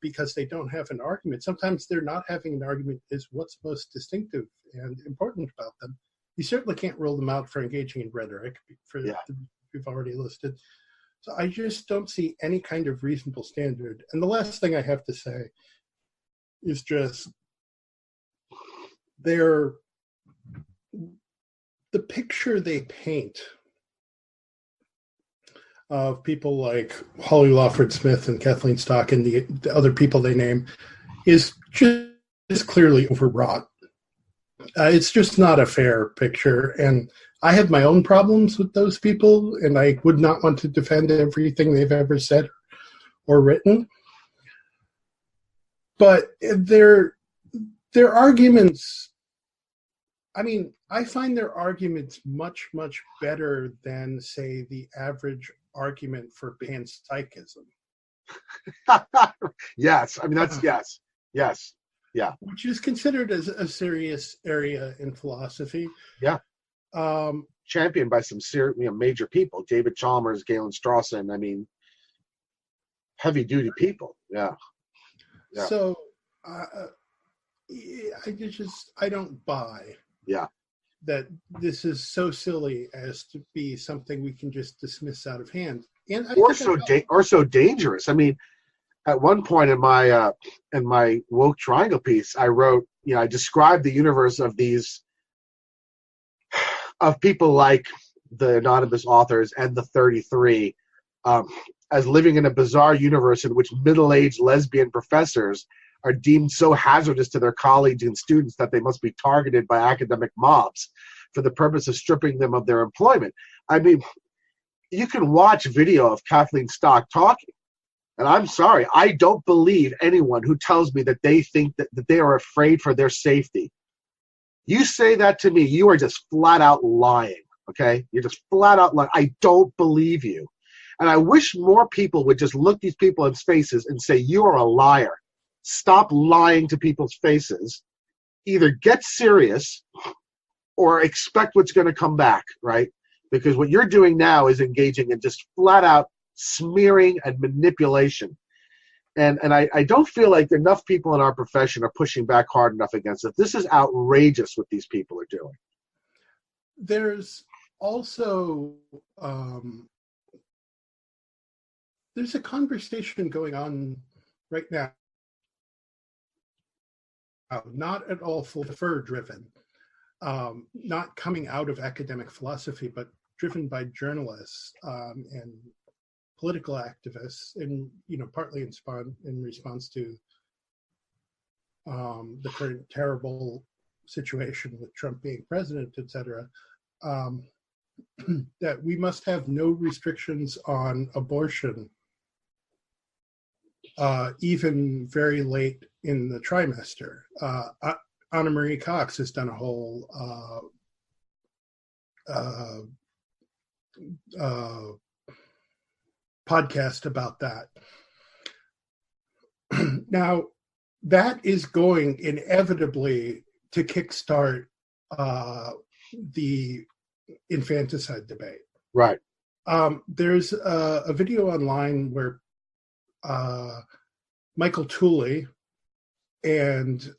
because they don't have an argument. Sometimes they're not having an argument is what's most distinctive and important about them. You certainly can't rule them out for engaging in rhetoric, for we've already listed. So I just don't see any kind of reasonable standard. And the last thing I have to say is just the picture they paint of people like Holly Lawford Smith and Kathleen Stock and the other people they name is just clearly overwrought. It's just not a fair picture. And I have my own problems with those people, and I would not want to defend everything they've ever said or written. But their arguments, I mean, I find their arguments much, much better than, say, the average argument for panpsychism. Yes, I mean, that's yes. Yeah. Which is considered as a serious area in philosophy. Yeah. Championed by some major people. David Chalmers, Galen Strawson. I mean, heavy-duty people. Yeah. So, I don't buy that this is so silly as to be something we can just dismiss out of hand. And or so dangerous. I mean, at one point in my woke triangle piece, I wrote, I described the universe of people like the anonymous authors and the 33 as living in a bizarre universe in which middle-aged lesbian professors are deemed so hazardous to their colleagues and students that they must be targeted by academic mobs for the purpose of stripping them of their employment. I mean, you can watch video of Kathleen Stock talking. And I'm sorry, I don't believe anyone who tells me that they think that they are afraid for their safety. You say that to me, you are just flat out lying, okay? You're just flat out lying. I don't believe you. And I wish more people would just look these people in faces and say, you are a liar. Stop lying to people's faces. Either get serious or expect what's going to come back, right? Because what you're doing now is engaging in just flat out smearing and manipulation. And I don't feel like enough people in our profession are pushing back hard enough against it. This is outrageous what these people are doing. There's also there's a conversation going on right now, not at all philosopher driven, not coming out of academic philosophy, but driven by journalists and political activists, and partly in response to the current terrible situation with Trump being president, etc. That we must have no restrictions on abortion, even very late in the trimester. Anna Marie Cox has done a whole podcast about that. Now, that is going inevitably to kickstart the infanticide debate. Right. There's a video online where Michael Tooley and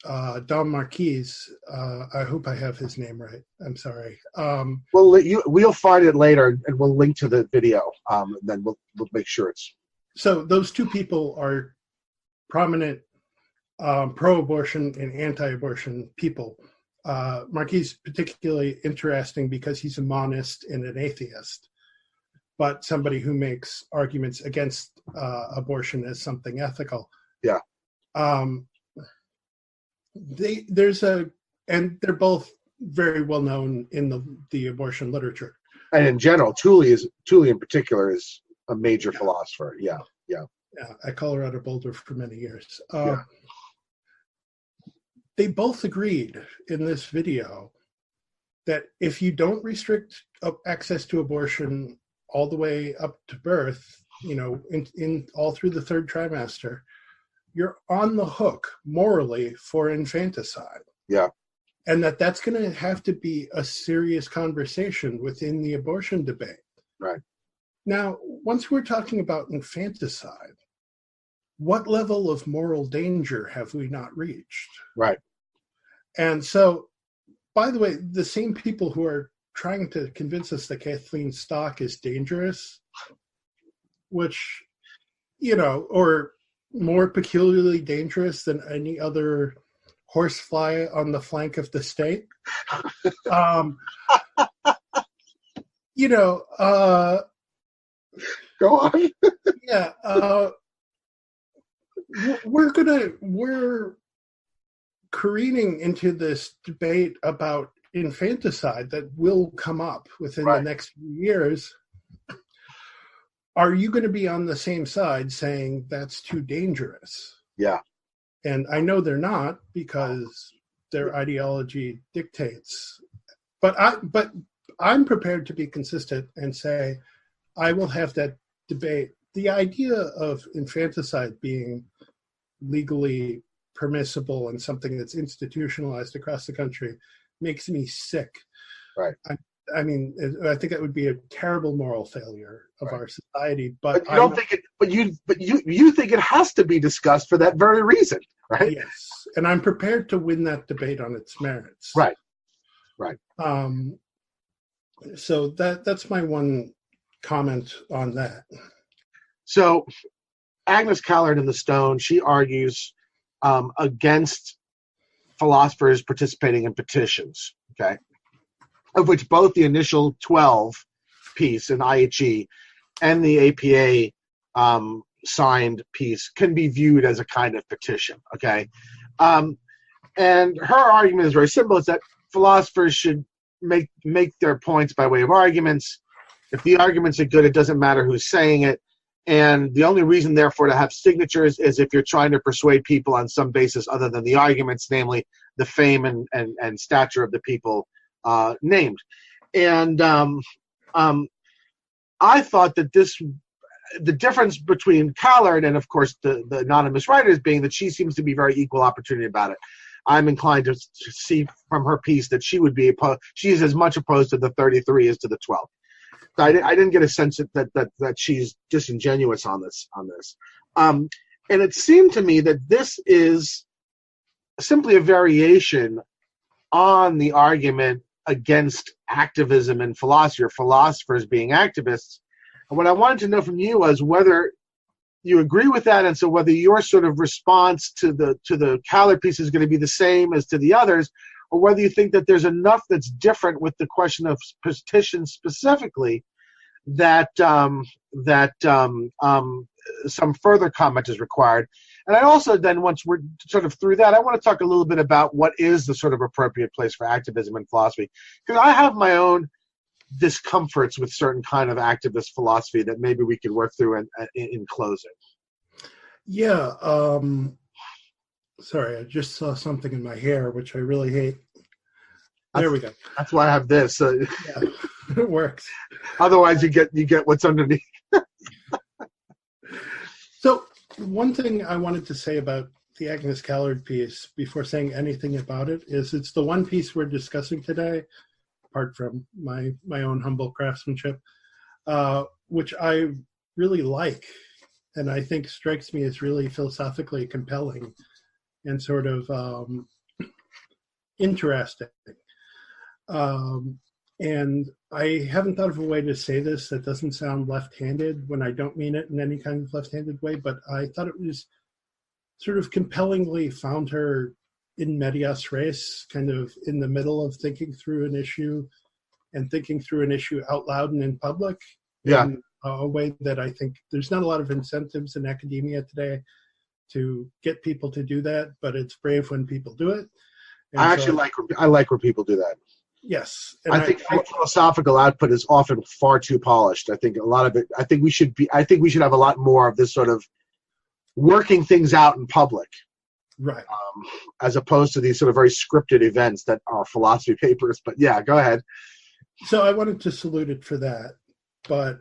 Don Marquise, I hope I have his name right. I'm sorry. We'll find it later, and we'll link to the video. Then we'll make sure it's. So those two people are prominent pro-abortion and anti-abortion people. Marquis particularly interesting because he's a monist and an atheist, but somebody who makes arguments against abortion as something ethical. Yeah. And they're both very well known in the abortion literature. And in general, Tooley in particular is a major philosopher. Yeah. At Colorado Boulder for many years. They both agreed in this video that if you don't restrict access to abortion all the way up to birth, in all through the third trimester, you're on the hook morally for infanticide. Yeah. And that's going to have to be a serious conversation within the abortion debate. Right. Now, once we're talking about infanticide, what level of moral danger have we not reached? Right. And so, by the way, the same people who are trying to convince us that Kathleen Stock is dangerous, which, or more peculiarly dangerous than any other horsefly on the flank of the state. Go on. Yeah. We're careening into this debate about infanticide that will come up within the next few years. Are you going to be on the same side saying that's too dangerous? Yeah. And I know they're not, because their ideology dictates. But I'm prepared to be consistent and say I will have that debate. The idea of infanticide being legally permissible and something that's institutionalized across the country makes me sick. Right. I mean, I think that would be a terrible moral failure of our society. But you don't think it. But you think it has to be discussed for that very reason, right? Yes, and I'm prepared to win that debate on its merits. Right. So that's my one comment on that. So, Agnes Callard in The Stone, she argues against philosophers participating in petitions. Okay. Of which both the initial 12 piece in IHE and the APA signed piece can be viewed as a kind of petition, okay? And her argument is very simple. It's that philosophers should make their points by way of arguments. If the arguments are good, it doesn't matter who's saying it. And the only reason, therefore, to have signatures is if you're trying to persuade people on some basis other than the arguments, namely the fame and stature of the people named. And I thought that the difference between Callard and, of course, the anonymous writers being that she seems to be very equal opportunity about it. I'm inclined to see from her piece that she is as much opposed to the 33 as to the 12. I didn't get a sense that she's disingenuous on this. And it seemed to me that this is simply a variation on the argument against activism and philosophy, or philosophers being activists. And what I wanted to know from you was whether you agree with that, and so whether your sort of response to the Callard piece is going to be the same as to the others, or whether you think that there's enough that's different with the question of petitions specifically that some further comment is required. And I also then, once we're sort of through that, I want to talk a little bit about what is the sort of appropriate place for activism and philosophy, because I have my own discomforts with certain kind of activist philosophy that maybe we could work through in closing. Yeah. Sorry, I just saw something in my hair, which I really hate. There we go. That's why I have this. Yeah, it works. Otherwise, you get what's underneath. So one thing I wanted to say about the Agnes Callard piece before saying anything about it is it's the one piece we're discussing today, apart from my own humble craftsmanship, which I really like and I think strikes me as really philosophically compelling and sort of interesting. And I haven't thought of a way to say this that doesn't sound left-handed when I don't mean it in any kind of left-handed way, but I thought it was sort of compellingly found her in medias res, kind of in the middle of thinking through an issue and thinking through an issue out loud and in public. Yeah. In a way that I think there's not a lot of incentives in academia today to get people to do that, but it's brave when people do it. And I like when people do that. Yes. And I think philosophical output is often far too polished. I think a lot of it, I think we should have a lot more of this sort of working things out in public. Right. As opposed to these sort of very scripted events that are philosophy papers. But yeah, go ahead. So I wanted to salute it for that. But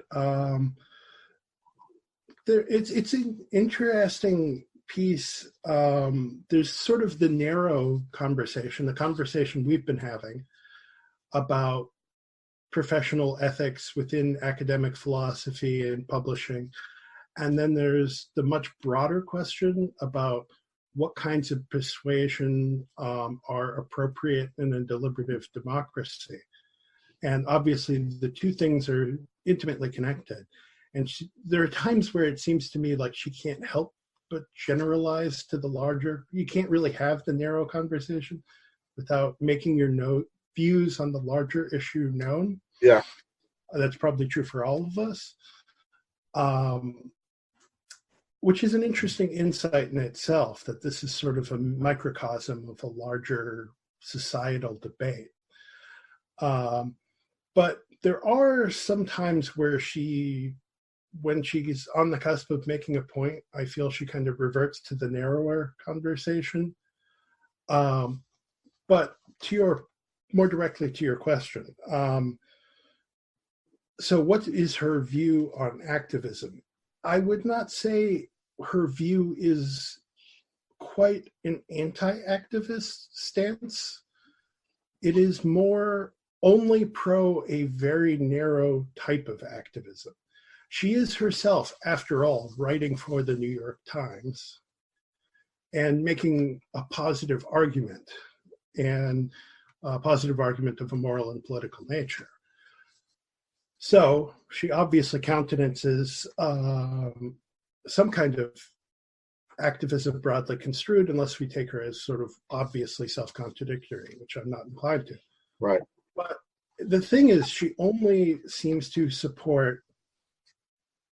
it's an interesting piece. There's sort of the narrow conversation, the conversation we've been having about professional ethics within academic philosophy and publishing. And then there's the much broader question about what kinds of persuasion are appropriate in a deliberative democracy. And obviously the two things are intimately connected. And there are times where it seems to me like she can't help but generalize to the larger. You can't really have the narrow conversation without making your views on the larger issue known. Yeah. That's probably true for all of us. Which is an interesting insight in itself, that this is sort of a microcosm of a larger societal debate. But there are some times where when she's on the cusp of making a point, I feel she kind of reverts to the narrower conversation. But more directly to your question, so what is her view on activism? I would not say her view is quite an anti-activist stance. It is more only pro a very narrow type of activism. She is herself, after all, writing for the New York Times and making a positive argument, and a positive argument of a moral and political nature. So she obviously countenances some kind of activism broadly construed, unless we take her as sort of obviously self-contradictory, which I'm not inclined to. Right. But the thing is, she only seems to support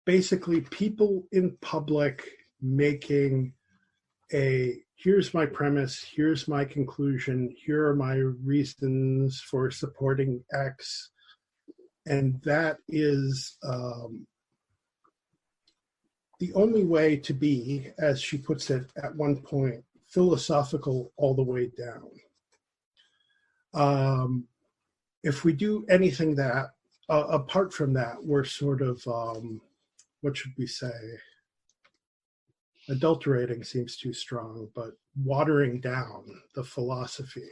basically people in public making here's my premise, here's my conclusion, here are my reasons for supporting X. And that is the only way to be, as she puts it at one point, philosophical all the way down. If we do anything that, apart from that, we're sort of, what should we say? Adulterating seems too strong, but watering down the philosophy.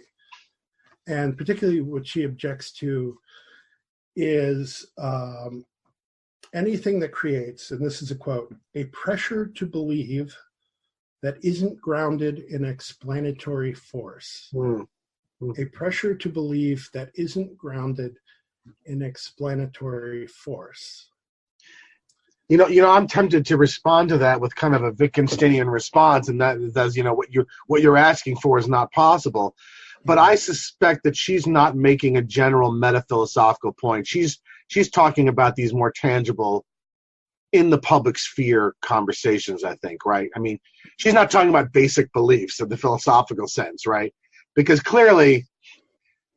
And particularly what she objects to is anything that creates, and this is a quote, a pressure to believe that isn't grounded in explanatory force. A pressure to believe that isn't grounded in explanatory force. You know, I'm tempted to respond to that with kind of a Wittgensteinian response, and that is, what you're asking for is not possible. But I suspect that she's not making a general metaphilosophical point. She's talking about these more tangible, in the public sphere conversations, I think, right? I mean, she's not talking about basic beliefs in the philosophical sense, right? Because clearly,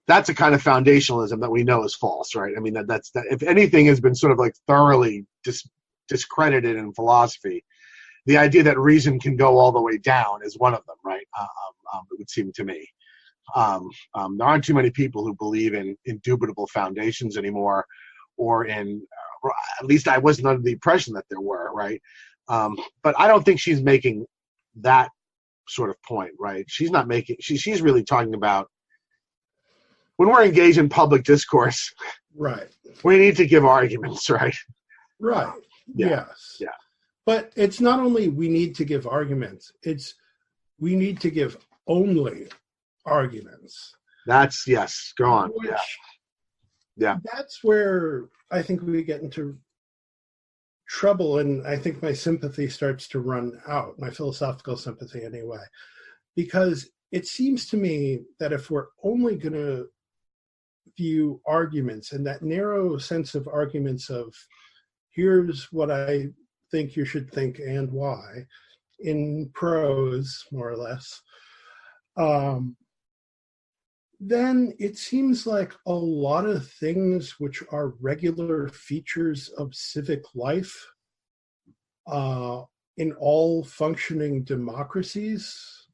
that's a kind of foundationalism that we know is false, right? I mean, that's if anything has been sort of like thoroughly discredited in philosophy, the idea that reason can go all the way down is one of them, right? It would seem to me. There aren't too many people who believe in indubitable foundations anymore, or at least I wasn't under the impression that there were, right? But I don't think she's making that sort of point, right? She's not making. She's really talking about when we're engaged in public discourse, right? We need to give arguments, right? Right. Yes. Yeah. But it's not only we need to give arguments; it's we need to give only arguments. That's yes. Go on. Yeah. That's where I think we get into trouble, and I think my sympathy starts to run out, my philosophical sympathy anyway, because it seems to me that if we're only going to view arguments and that narrow sense of arguments of here's what I think you should think and why, in prose, more or less, then it seems like a lot of things which are regular features of civic life in all functioning democracies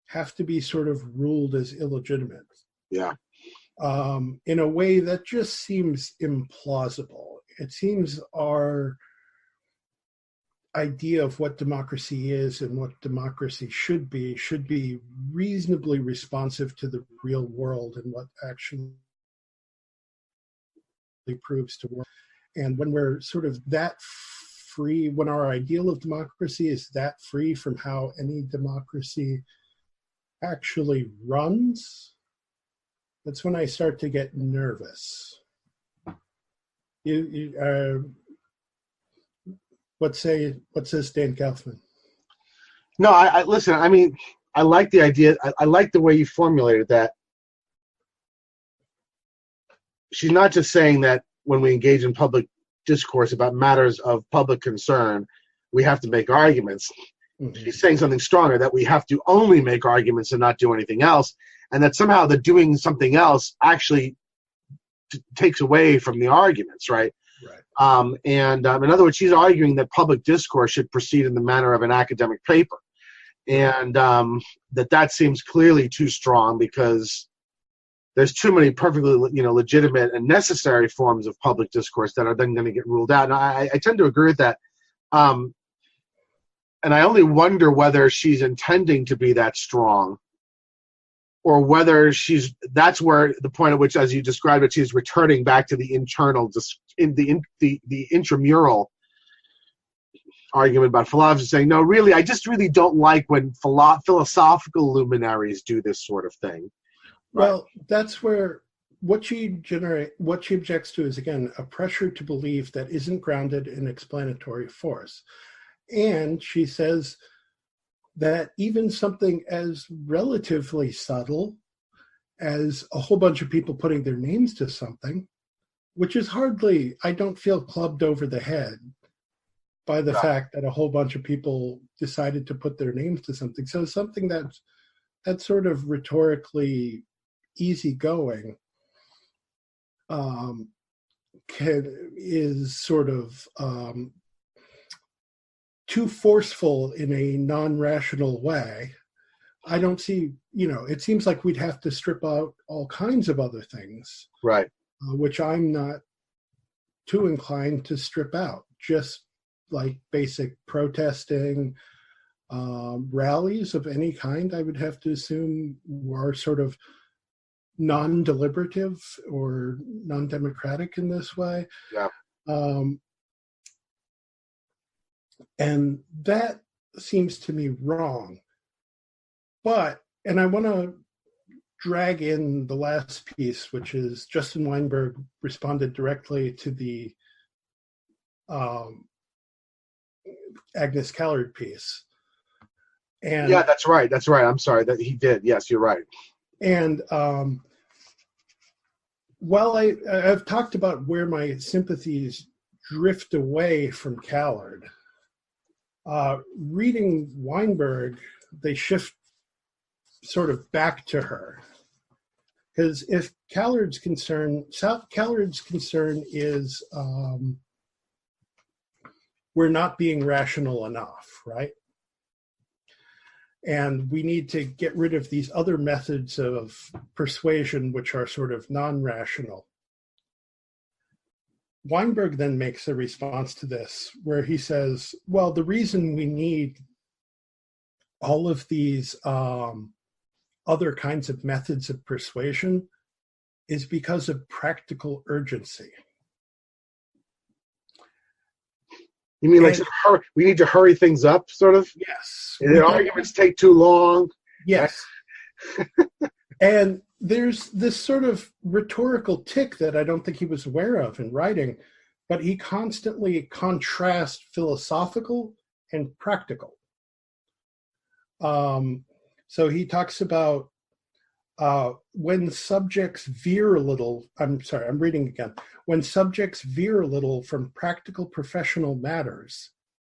have to be sort of ruled as illegitimate. Yeah. In a way that just seems implausible. It seems our idea of what democracy is and what democracy should be reasonably responsive to the real world and what actually proves to work. And when we're sort of that free, when our ideal of democracy is that free from how any democracy actually runs, that's when I start to get nervous. What says Dan Kaufman? No, I listen. I mean, I like the idea. I like the way you formulated that. She's not just saying that when we engage in public discourse about matters of public concern, we have to make arguments. Mm-hmm. She's saying something stronger, that we have to only make arguments and not do anything else, and that somehow the doing something else actually takes away from the arguments, right? Right. In other words, she's arguing that public discourse should proceed in the manner of an academic paper, and that seems clearly too strong because there's too many perfectly, legitimate and necessary forms of public discourse that are then going to get ruled out. And I tend to agree with that. And I only wonder whether she's intending to be that strong, or whether that's where the point at which, as you described it, she's returning back to the internal, the intramural argument about philosophy, saying, no, really, I just really don't like when philosophical luminaries do this sort of thing. Well, that's where what she objects to is, again, a pressure to believe that isn't grounded in explanatory force. And she says that even something as relatively subtle as a whole bunch of people putting their names to something, which is hardly, I don't feel clubbed over the head by the fact that a whole bunch of people decided to put their names to something. So something that's sort of rhetorically easygoing is sort of too forceful in a non-rational way. I don't see, it seems like we'd have to strip out all kinds of other things, right? Which I'm not too inclined to strip out, just like basic protesting, rallies of any kind, I would have to assume are sort of non-deliberative or non-democratic in this way. Yeah. And that seems to me wrong. And I want to drag in the last piece, which is Justin Weinberg responded directly to the Agnes Callard piece. And yeah, that's right. I'm sorry that he did. Yes, you're right. And while I've talked about where my sympathies drift away from Callard, reading Weinberg, they shift sort of back to her. Because if Callard's concern is we're not being rational enough, right? And we need to get rid of these other methods of persuasion which are sort of non-rational. Weinberg then makes a response to this where he says, well, the reason we need all of these other kinds of methods of persuasion is because of practical urgency. You mean like we need to hurry things up, sort of? Yes. And the arguments take too long? Yes. And there's this sort of rhetorical tick that I don't think he was aware of in writing, but he constantly contrasts philosophical and practical. So he talks about when subjects veer a little, I'm reading again. When subjects veer a little from practical professional matters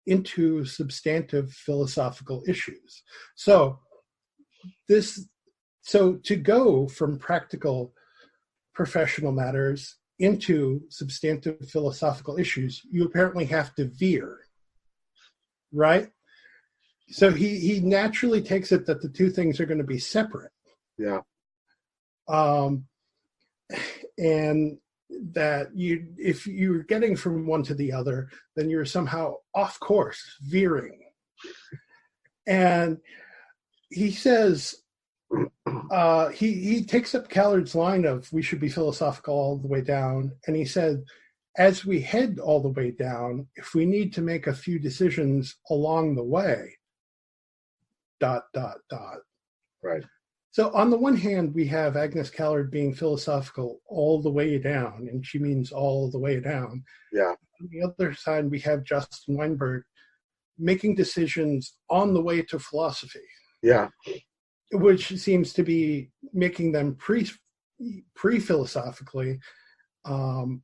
into substantive philosophical issues. So to go from practical professional matters into substantive philosophical issues, you apparently have to veer, right? So he naturally takes it that the two things are going to be separate. Yeah. And that if you're getting from one to the other, then you're somehow off course, veering. And he says, he takes up Callard's line of we should be philosophical all the way down. And he said, as we head all the way down, if we need to make a few decisions along the way, ... Right. So on the one hand, we have Agnes Callard being philosophical all the way down, and she means all the way down. Yeah. On the other side, we have Justin Weinberg making decisions on the way to philosophy. Yeah. Which seems to be making them pre-philosophically,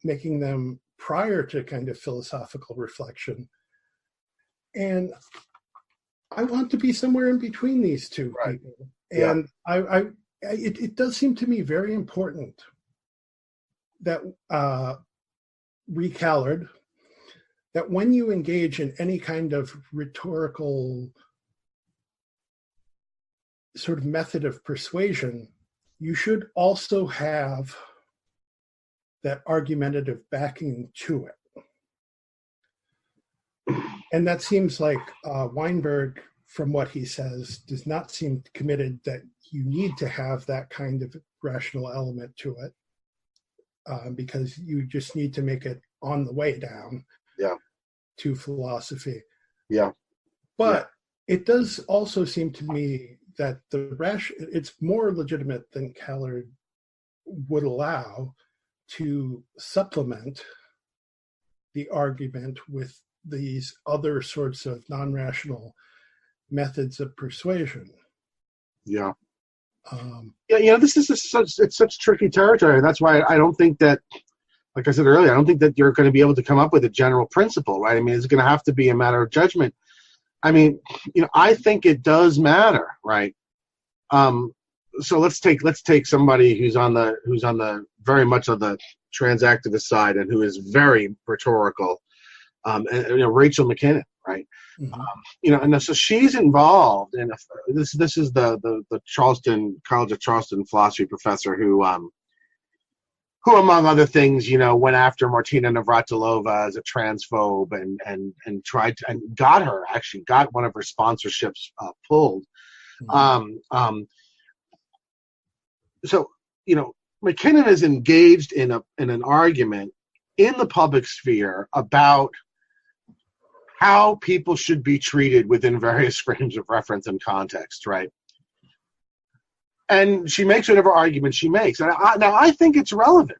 making them prior to kind of philosophical reflection. And I want to be somewhere in between these two people. And yeah. It does seem to me very important that Callard, that when you engage in any kind of rhetorical sort of method of persuasion, you should also have that argumentative backing to it. And that seems like Weinberg, from what he says, does not seem committed that you need to have that kind of rational element to it, because you just need to make it on the way down to philosophy. Yeah. But it does also seem to me that it's more legitimate than Callard would allow to supplement the argument with these other sorts of non-rational methods of persuasion. Yeah. This is such tricky territory. And that's why I don't think that, like I said earlier, I don't think that you're going to be able to come up with a general principle, right? I mean, it's going to have to be a matter of judgment. I mean, I think it does matter, right? So let's take somebody who's on the very much on the transactivist side and who is very rhetorical, and Rachel McKinnon, right? Mm-hmm. And so she's involved in this is the Charleston College of Charleston philosophy professor who among other things, went after Martina Navratilova as a transphobe and tried to, and got one of her sponsorships pulled. Mm-hmm. So McKinnon is engaged in an argument in the public sphere about how people should be treated within various frames of reference and context, right? And she makes whatever argument she makes. And I think it's relevant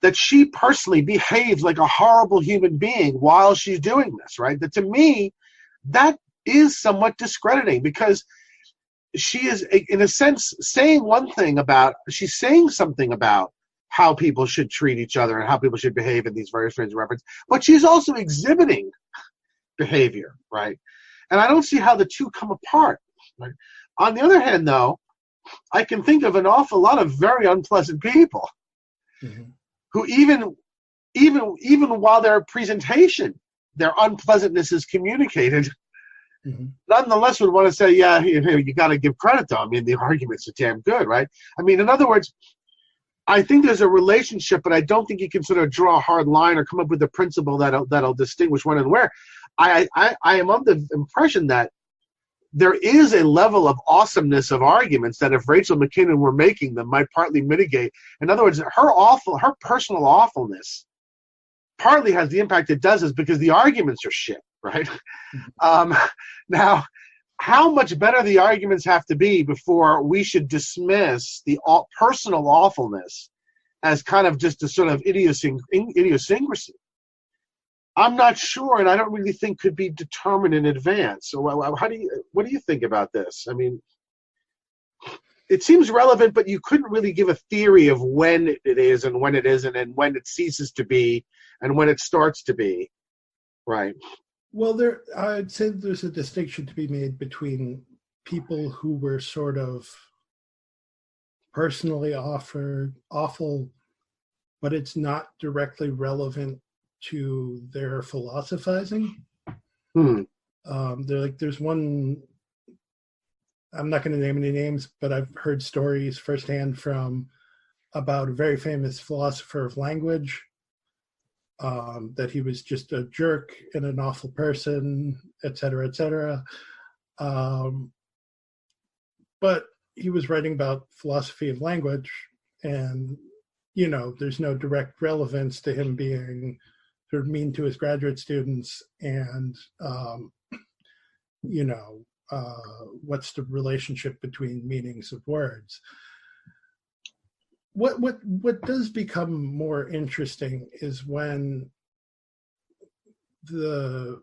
that she personally behaves like a horrible human being while she's doing this, right? That to me, that is somewhat discrediting, because she is, in a sense, saying she's saying something about how people should treat each other and how people should behave in these various frames of reference, but she's also exhibiting behavior, right? And I don't see how the two come apart, right? On the other hand, though, I can think of an awful lot of very unpleasant people mm-hmm. who even while their presentation, their unpleasantness is communicated, mm-hmm. nonetheless would want to say, you got to give credit to them. I mean, the arguments are damn good, right? I mean, in other words, I think there's a relationship, but I don't think you can sort of draw a hard line or come up with a principle that'll distinguish when and where. I am of the impression that there is a level of awesomeness of arguments that if Rachel McKinnon were making them might partly mitigate. In other words, her personal awfulness partly has the impact it does is because the arguments are shit, right? Now, how much better the arguments have to be before we should dismiss the personal awfulness as kind of just a sort of idiosyncrasy, I'm not sure, and I don't really think could be determined in advance. So what do you think about this? I mean, it seems relevant, but you couldn't really give a theory of when it is and when it isn't, and when it ceases to be and when it starts to be, right? Well, I'd say there's a distinction to be made between people who were sort of personally awful, but it's not directly relevant to their philosophizing. There's one, I'm not going to name any names, but I've heard stories firsthand about a very famous philosopher of language, that he was just a jerk and an awful person, et cetera, et cetera. But he was writing about philosophy of language, and, there's no direct relevance to him being sort of mean to his graduate students and, what's the relationship between meanings of words. What does become more interesting is when the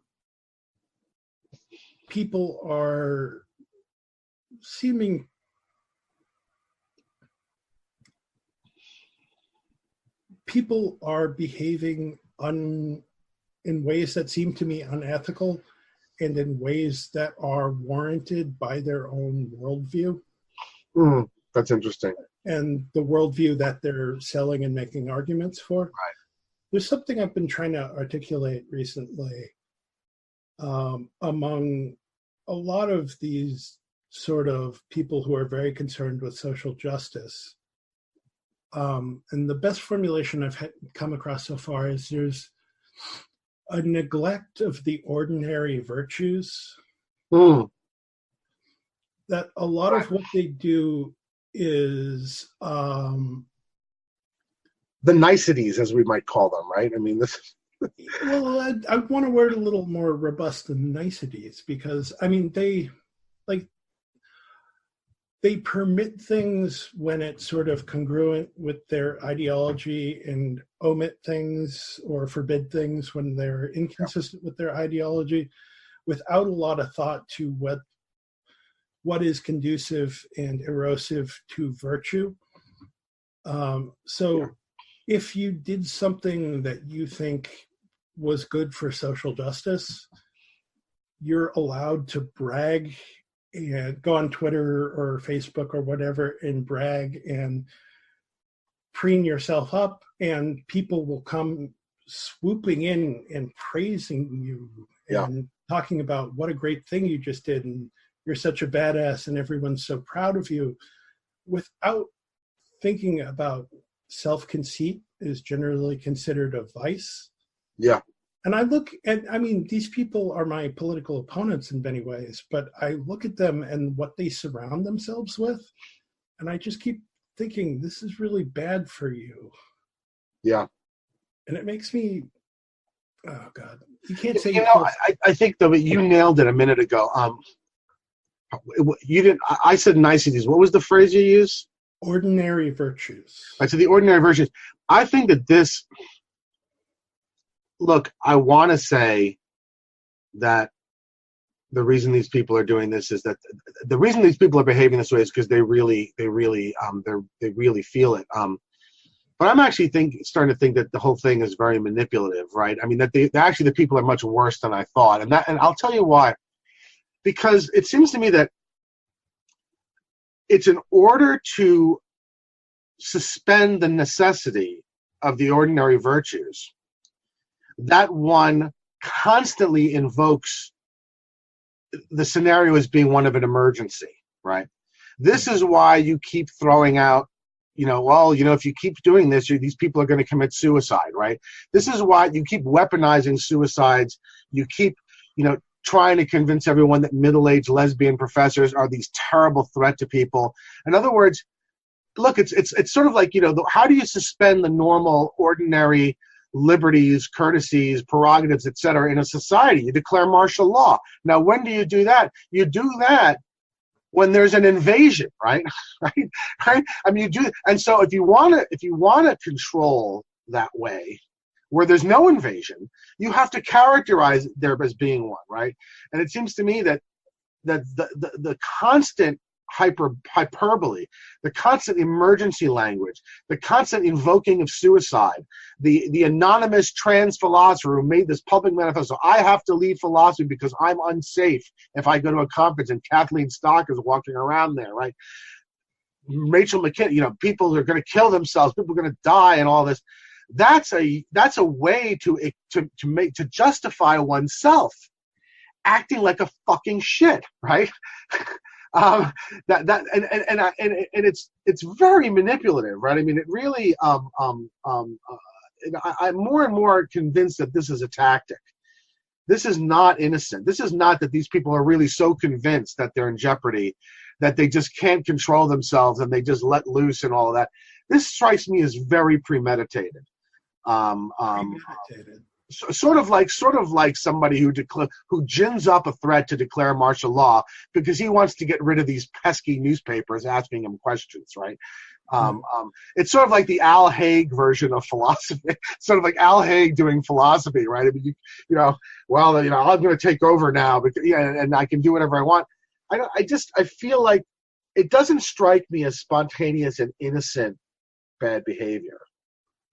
people are behaving in ways that seem to me unethical and in ways that are warranted by their own worldview. That's interesting. And the worldview that they're selling and making arguments for. Right. There's something I've been trying to articulate recently among a lot of these sort of people who are very concerned with social justice. And the best formulation I've come across so far is there's a neglect of the ordinary virtues. That a lot of what they do is the niceties, as we might call them, right? I mean, this. Well, I want to word a little more robust than niceties, because I mean they permit things when it's sort of congruent with their ideology and omit things or forbid things when they're inconsistent with their ideology, without a lot of thought to what is conducive and erosive to virtue. If you did something that you think was good for social justice, you're allowed to brag and go on Twitter or Facebook or whatever and brag and preen yourself up, and people will come swooping in and praising you and talking about what a great thing you just did, and you're such a badass and everyone's so proud of you, without thinking about self-conceit is generally considered a vice. Yeah. And I look at, I mean, these people are my political opponents in many ways, but I look at them and what they surround themselves with, and I just keep thinking, this is really bad for you. Yeah. And it makes me, oh God, you can't say. I think though, you nailed it a minute ago. You didn't. I said niceties. What was the phrase you used? Ordinary virtues. I said the ordinary virtues. I think that this. Look, I want to say that the reason these people are doing this is that the reason these people are behaving this way is because they really feel it. But I'm actually starting to think that the whole thing is very manipulative, right? I mean, that actually the people are much worse than I thought, and I'll tell you why. Because it seems to me that it's in order to suspend the necessity of the ordinary virtues that one constantly invokes the scenario as being one of an emergency, right? This is why you keep throwing out, if you keep doing this, these people are going to commit suicide, right? This is why you keep weaponizing suicides. You keep, trying to convince everyone that middle-aged lesbian professors are these terrible threat to people. In other words, look, it's sort of like, how do you suspend the normal, ordinary liberties, courtesies, prerogatives, etc. in a society? You declare martial law. Now, when do you do that? You do that when there's an invasion, right? Right? I mean, you do, and so if you want to control that way, where there's no invasion, you have to characterize there as being one, right? And it seems to me that the constant hyperbole, the constant emergency language, the constant invoking of suicide, the anonymous trans philosopher who made this public manifesto, I have to leave philosophy because I'm unsafe if I go to a conference and Kathleen Stock is walking around there, right? Rachel McKinney, people are going to kill themselves, people are going to die, and all this. That's a way to justify oneself acting like a fucking shit, right? And it's very manipulative, right? I mean, it really. I'm more and more convinced that this is a tactic. This is not innocent. This is not that these people are really so convinced that they're in jeopardy that they just can't control themselves and they just let loose and all of that. This strikes me as very premeditated. Sort of like somebody who gins up a threat to declare martial law because he wants to get rid of these pesky newspapers asking him questions, right? It's sort of like the Al Haig version of philosophy. Sort of like Al Haig doing philosophy, right? I mean, I'm going to take over now, and I can do whatever I want. I feel like it doesn't strike me as spontaneous and innocent bad behavior.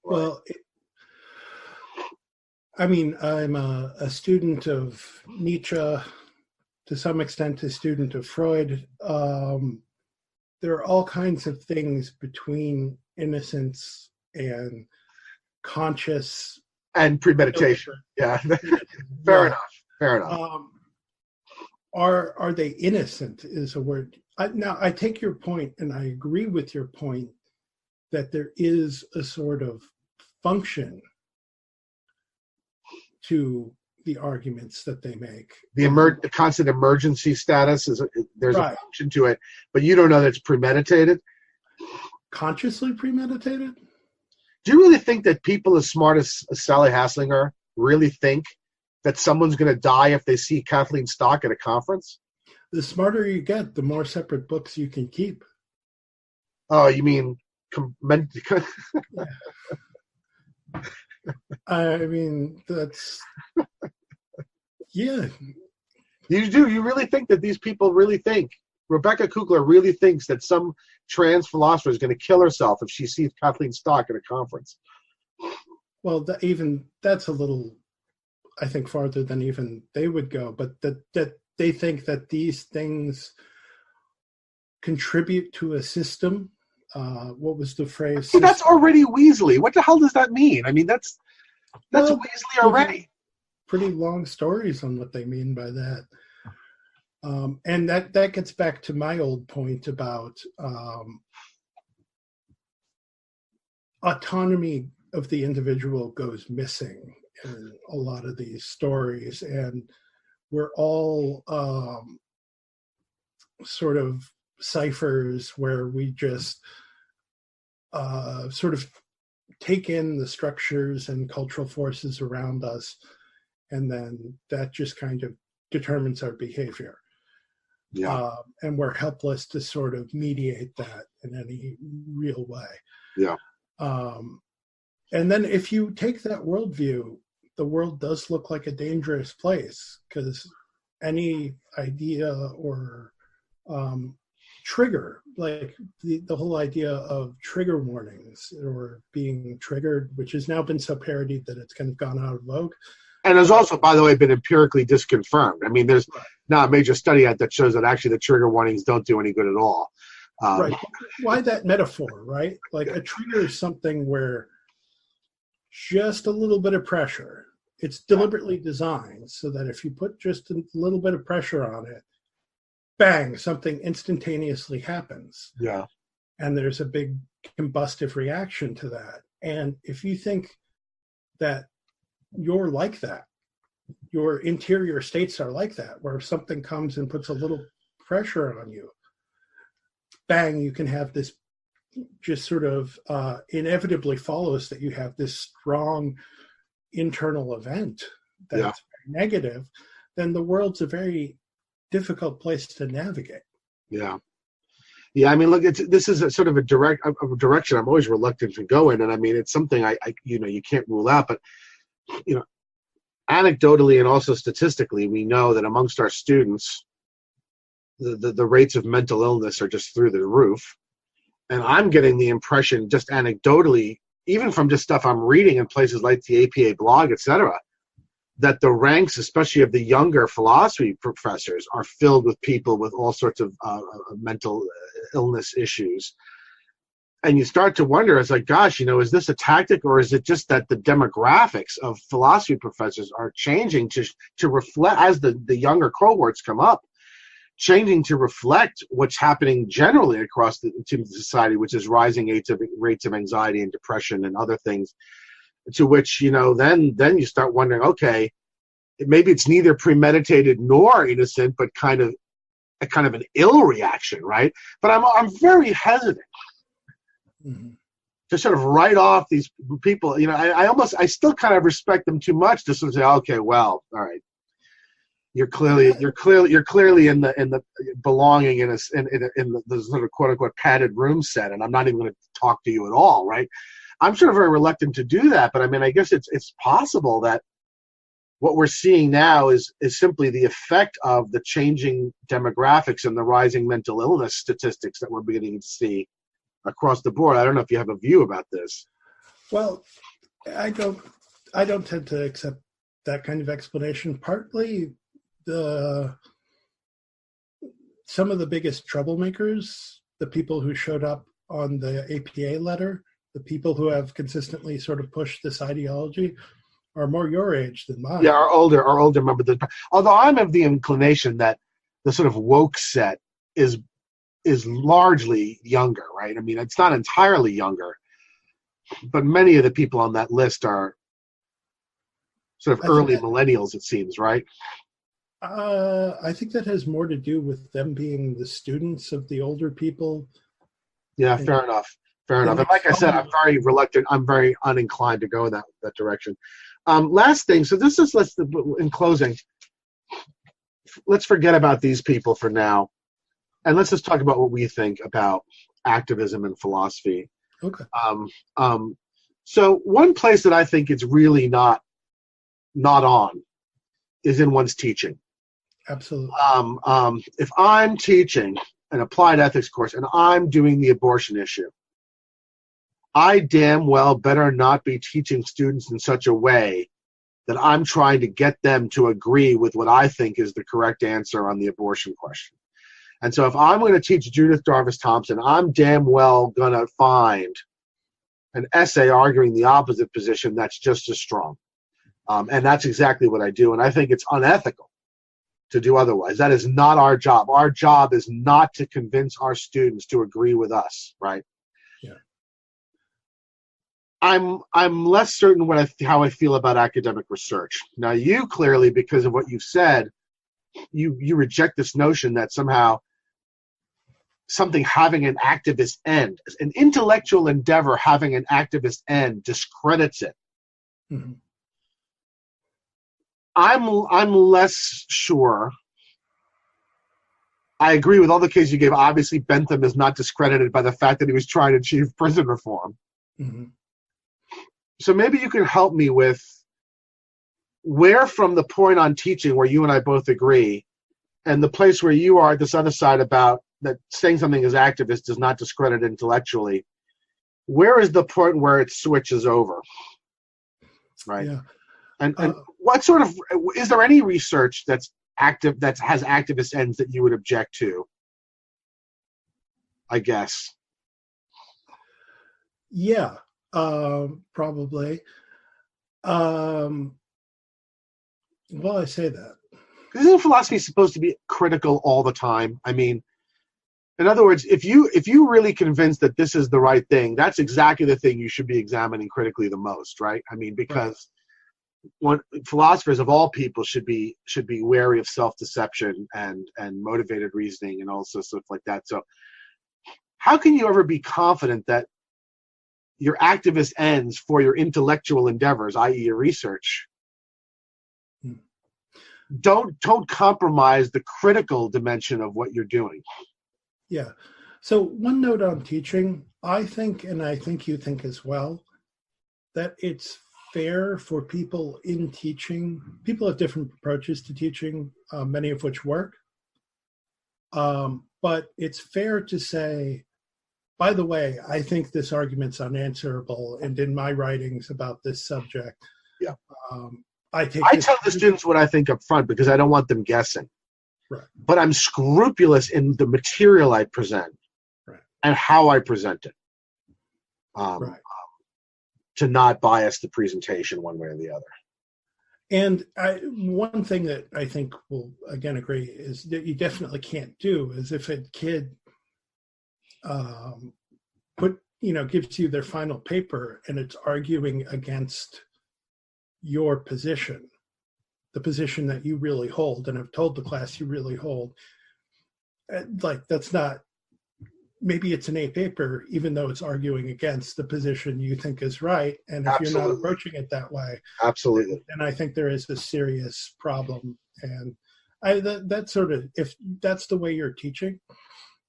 Right? Well, I'm a student of Nietzsche, to some extent a student of Freud. There are all kinds of things between innocence and conscious and premeditation. Yeah, fair enough. Are they innocent is a word. Now, I take your point, and I agree with your point that there is a sort of function to the arguments that they make. The constant emergency status there's right. A function to it, but you don't know that it's premeditated. Consciously premeditated? Do you really think that people as smart as Sally Hasslinger really think that someone's going to die if they see Kathleen Stock at a conference? The smarter you get, the more separate books you can keep. Oh, you mean? I mean, that's, yeah. You do? You really think that these people really think, Rebecca Kugler really thinks that some trans philosopher is going to kill herself if she sees Kathleen Stock at a conference? Well, that's a little, I think, farther than even they would go, but that they think that these things contribute to a system. What was the phrase? See, that's already Weasley. What the hell does that mean? I mean, that's Weasley already. Pretty long stories on what they mean by that. And that gets back to my old point about autonomy of the individual goes missing in a lot of these stories. And we're all sort of ciphers where we just sort of take in the structures and cultural forces around us, and then that just kind of determines our behavior. Yeah. And we're helpless to sort of mediate that in any real way. Yeah. And then if you take that worldview, the world does look like a dangerous place, because any idea or trigger, like the whole idea of trigger warnings or being triggered, which has now been so parodied that it's kind of gone out of vogue. And has also, by the way, been empirically disconfirmed. I mean, there's not a major study out that shows that actually the trigger warnings don't do any good at all. Right. Why that metaphor, right? Like a trigger is something where just a little bit of pressure, it's deliberately designed so that if you put just a little bit of pressure on it, bang, something instantaneously happens. Yeah. And there's a big combustive reaction to that. And if you think that you're like that, your interior states are like that, where if something comes and puts a little pressure on you, bang, you can have this just sort of inevitably follows that you have this strong internal event that's negative, then the world's a very difficult place to navigate. Yeah. Yeah, I mean, look, this is a sort of a direction I'm always reluctant to go in, and I mean, it's something I you can't rule out, but you know, anecdotally and also statistically, we know that amongst our students, the rates of mental illness are just through the roof, and I'm getting the impression, just anecdotally, even from just stuff I'm reading in places like the APA blog, etc., that the ranks, especially of the younger philosophy professors, are filled with people with all sorts of mental illness issues. And you start to wonder, it's like, gosh, is this a tactic, or is it just that the demographics of philosophy professors are changing to reflect, as the younger cohorts come up, changing to reflect what's happening generally across the society, which is rising rates of anxiety and depression and other things, to which, then you start wondering, okay, maybe it's neither premeditated nor innocent, but kind of an ill reaction, right? But I'm very hesitant to sort of write off these people. I still kind of respect them too much to sort of say, okay, well, all right, you're clearly in the belonging in the sort of quote unquote padded room set, and I'm not even going to talk to you at all, right? I'm sort of very reluctant to do that, but I mean, I guess it's possible that what we're seeing now is simply the effect of the changing demographics and the rising mental illness statistics that we're beginning to see across the board. I don't know if you have a view about this. Well, I don't tend to accept that kind of explanation. Partly, some of the biggest troublemakers, the people who showed up on the APA letter, the people who have consistently sort of pushed this ideology, are more your age than mine. Yeah, are older members. Although I'm of the inclination that the sort of woke set is largely younger, right? I mean, it's not entirely younger, but many of the people on that list are sort of early millennials, it seems, right? I think that has more to do with them being the students of the older people. Yeah, fair enough. And like I said, I'm very reluctant. I'm very uninclined to go in that direction. Last thing. So in closing, let's forget about these people for now, and let's just talk about what we think about activism and philosophy. Okay. So one place that I think it's really not on is in one's teaching. Absolutely. If I'm teaching an applied ethics course and I'm doing the abortion issue, I damn well better not be teaching students in such a way that I'm trying to get them to agree with what I think is the correct answer on the abortion question. And so if I'm going to teach Judith Jarvis Thompson, I'm damn well going to find an essay arguing the opposite position that's just as strong. And that's exactly what I do. And I think it's unethical to do otherwise. That is not our job. Our job is not to convince our students to agree with us, right? Yeah. I'm less certain how I feel about academic research. Now, you clearly, because of what you've said, you reject this notion that somehow something having an activist end, an intellectual endeavor having an activist end, discredits it. Mm-hmm. I'm less sure. I agree with all the cases you gave. Obviously, Bentham is not discredited by the fact that he was trying to achieve prison reform. Mm-hmm. So maybe you can help me with where, from the point on teaching where you and I both agree, and the place where you are at this other side about that saying something as activist does not discredit intellectually, where is the point where it switches over? Right? Yeah. And what sort of, is there any research that's active, that has activist ends that you would object to? I guess. Yeah, probably. Well, I say that. Isn't philosophy supposed to be critical all the time? I mean, in other words, if you really convinced that this is the right thing, that's exactly the thing you should be examining critically the most, right? I mean, because philosophers of all people should be wary of self-deception and motivated reasoning and also stuff like that. So how can you ever be confident that your activist ends for your intellectual endeavors, i.e. your research, don't compromise the critical dimension of what you're doing? Yeah. So one note on teaching, I think, and I think you think as well, that it's fair for people in teaching. People have different approaches to teaching, many of which work. But it's fair to say, by the way, I think this argument's unanswerable, and in my writings about this subject, yeah, I tell the students what I think up front because I don't want them guessing. Right. But I'm scrupulous in the material I present, right, and how I present it, right, to not bias the presentation one way or the other. And one thing that I think will again agree is that you definitely can't do is if a kid gives you their final paper and it's arguing against your position, the position that you really hold and have told the class you really hold, like that's not, maybe it's an A paper, even though it's arguing against the position you think is right. And if Absolutely. You're not approaching it that way, absolutely, then I think there is a serious problem. And that sort of, if that's the way you're teaching,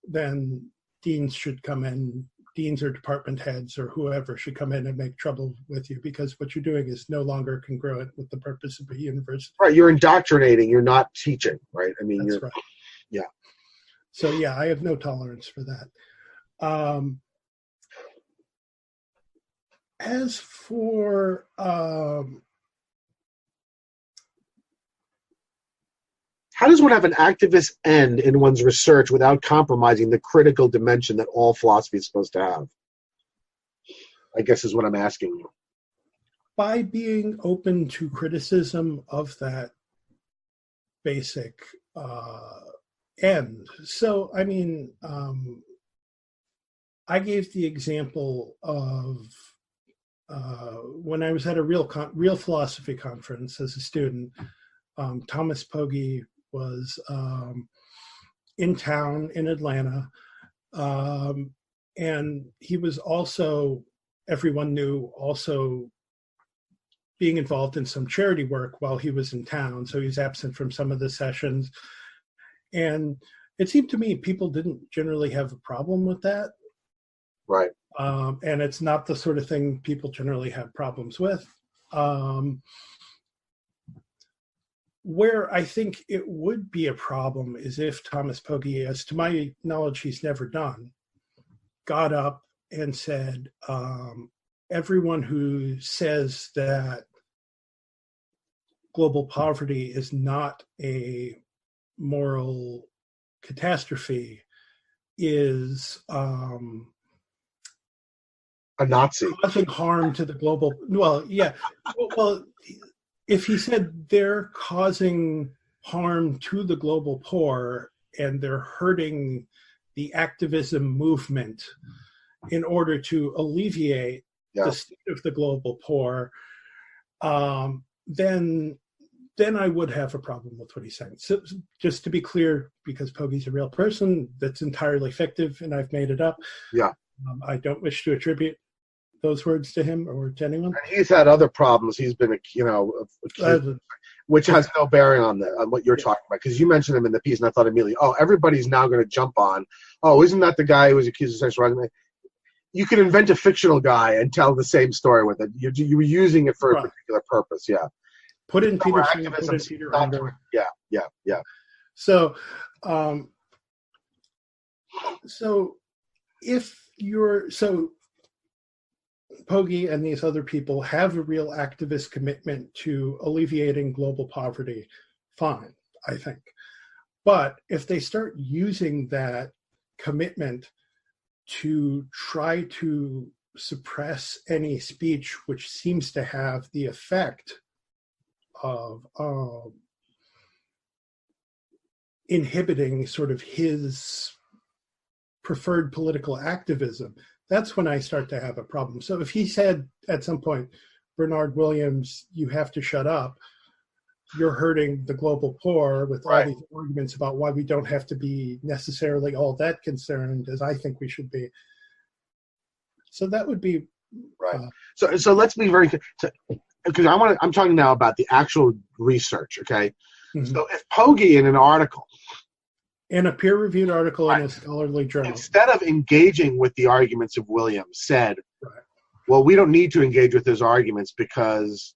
then deans should come in, deans or department heads or whoever should come in and make trouble with you, because what you're doing is no longer congruent with the purpose of a university. Right, you're indoctrinating, you're not teaching, right? I mean, that's right. Yeah. So yeah, I have no tolerance for that. As for how does one have an activist end in one's research without compromising the critical dimension that all philosophy is supposed to have? I guess is what I'm asking you. By being open to criticism of that basic end. So, I mean, I gave the example of when I was at a real philosophy conference as a student. Thomas Pogge was in town in Atlanta, and he was also, everyone knew, also being involved in some charity work while he was in town. So he was absent from some of the sessions. And it seemed to me people didn't generally have a problem with that. Right. And it's not the sort of thing people generally have problems with. Where I think it would be a problem is if Thomas Pogge, as to my knowledge he's never done, got up and said, everyone who says that global poverty is not a moral catastrophe is a Nazi. Causing harm to the global, well, yeah. Well, if he said they're causing harm to the global poor and they're hurting the activism movement in order to alleviate the state of the global poor, then I would have a problem with what he's saying. So just to be clear, because Pogge's a real person, that's entirely fictive and I've made it up. Yeah. I don't wish to attribute those words to him or to anyone. And he's had other problems. He's been, which has no bearing on what you're talking about. Because you mentioned him in the piece, and I thought immediately, everybody's now going to jump on. Oh, isn't that the guy who was accused of sexual harassment? You can invent a fictional guy and tell the same story with it. You were using it for a particular purpose. Yeah. Put in Peter Singer, put in Peter Under. Yeah. So, if you're Pogge and these other people have a real activist commitment to alleviating global poverty, fine, I think. But if they start using that commitment to try to suppress any speech which seems to have the effect of inhibiting sort of his preferred political activism, that's when I start to have a problem. So if he said at some point, Bernard Williams, you have to shut up, you're hurting the global poor with all these arguments about why we don't have to be necessarily all that concerned as I think we should be. So that would be right. So let's be very, because I'm talking now about the actual research. Okay. Mm-hmm. So if Pogge in an article And a peer-reviewed article in a scholarly journal. Instead of engaging with the arguments of Williams, said, Right. well, we don't need to engage with his arguments because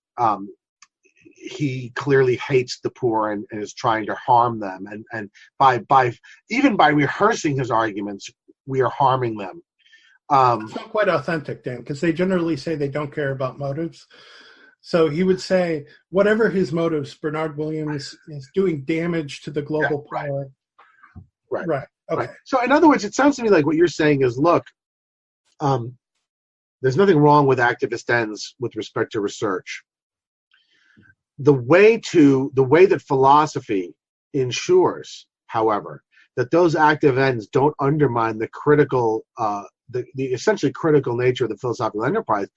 he clearly hates the poor and is trying to harm them. And by even by rehearsing his arguments, we are harming them. It's not quite authentic, Dan, because they generally say they don't care about motives. So he would say, whatever his motives, Bernard Williams is doing damage to the global power. Right. Okay. Right. So in other words, it sounds to me like what you're saying is, look, there's nothing wrong with activist ends with respect to research. The way that philosophy ensures, however, that those active ends don't undermine the critical, the essentially critical nature of the philosophical enterprise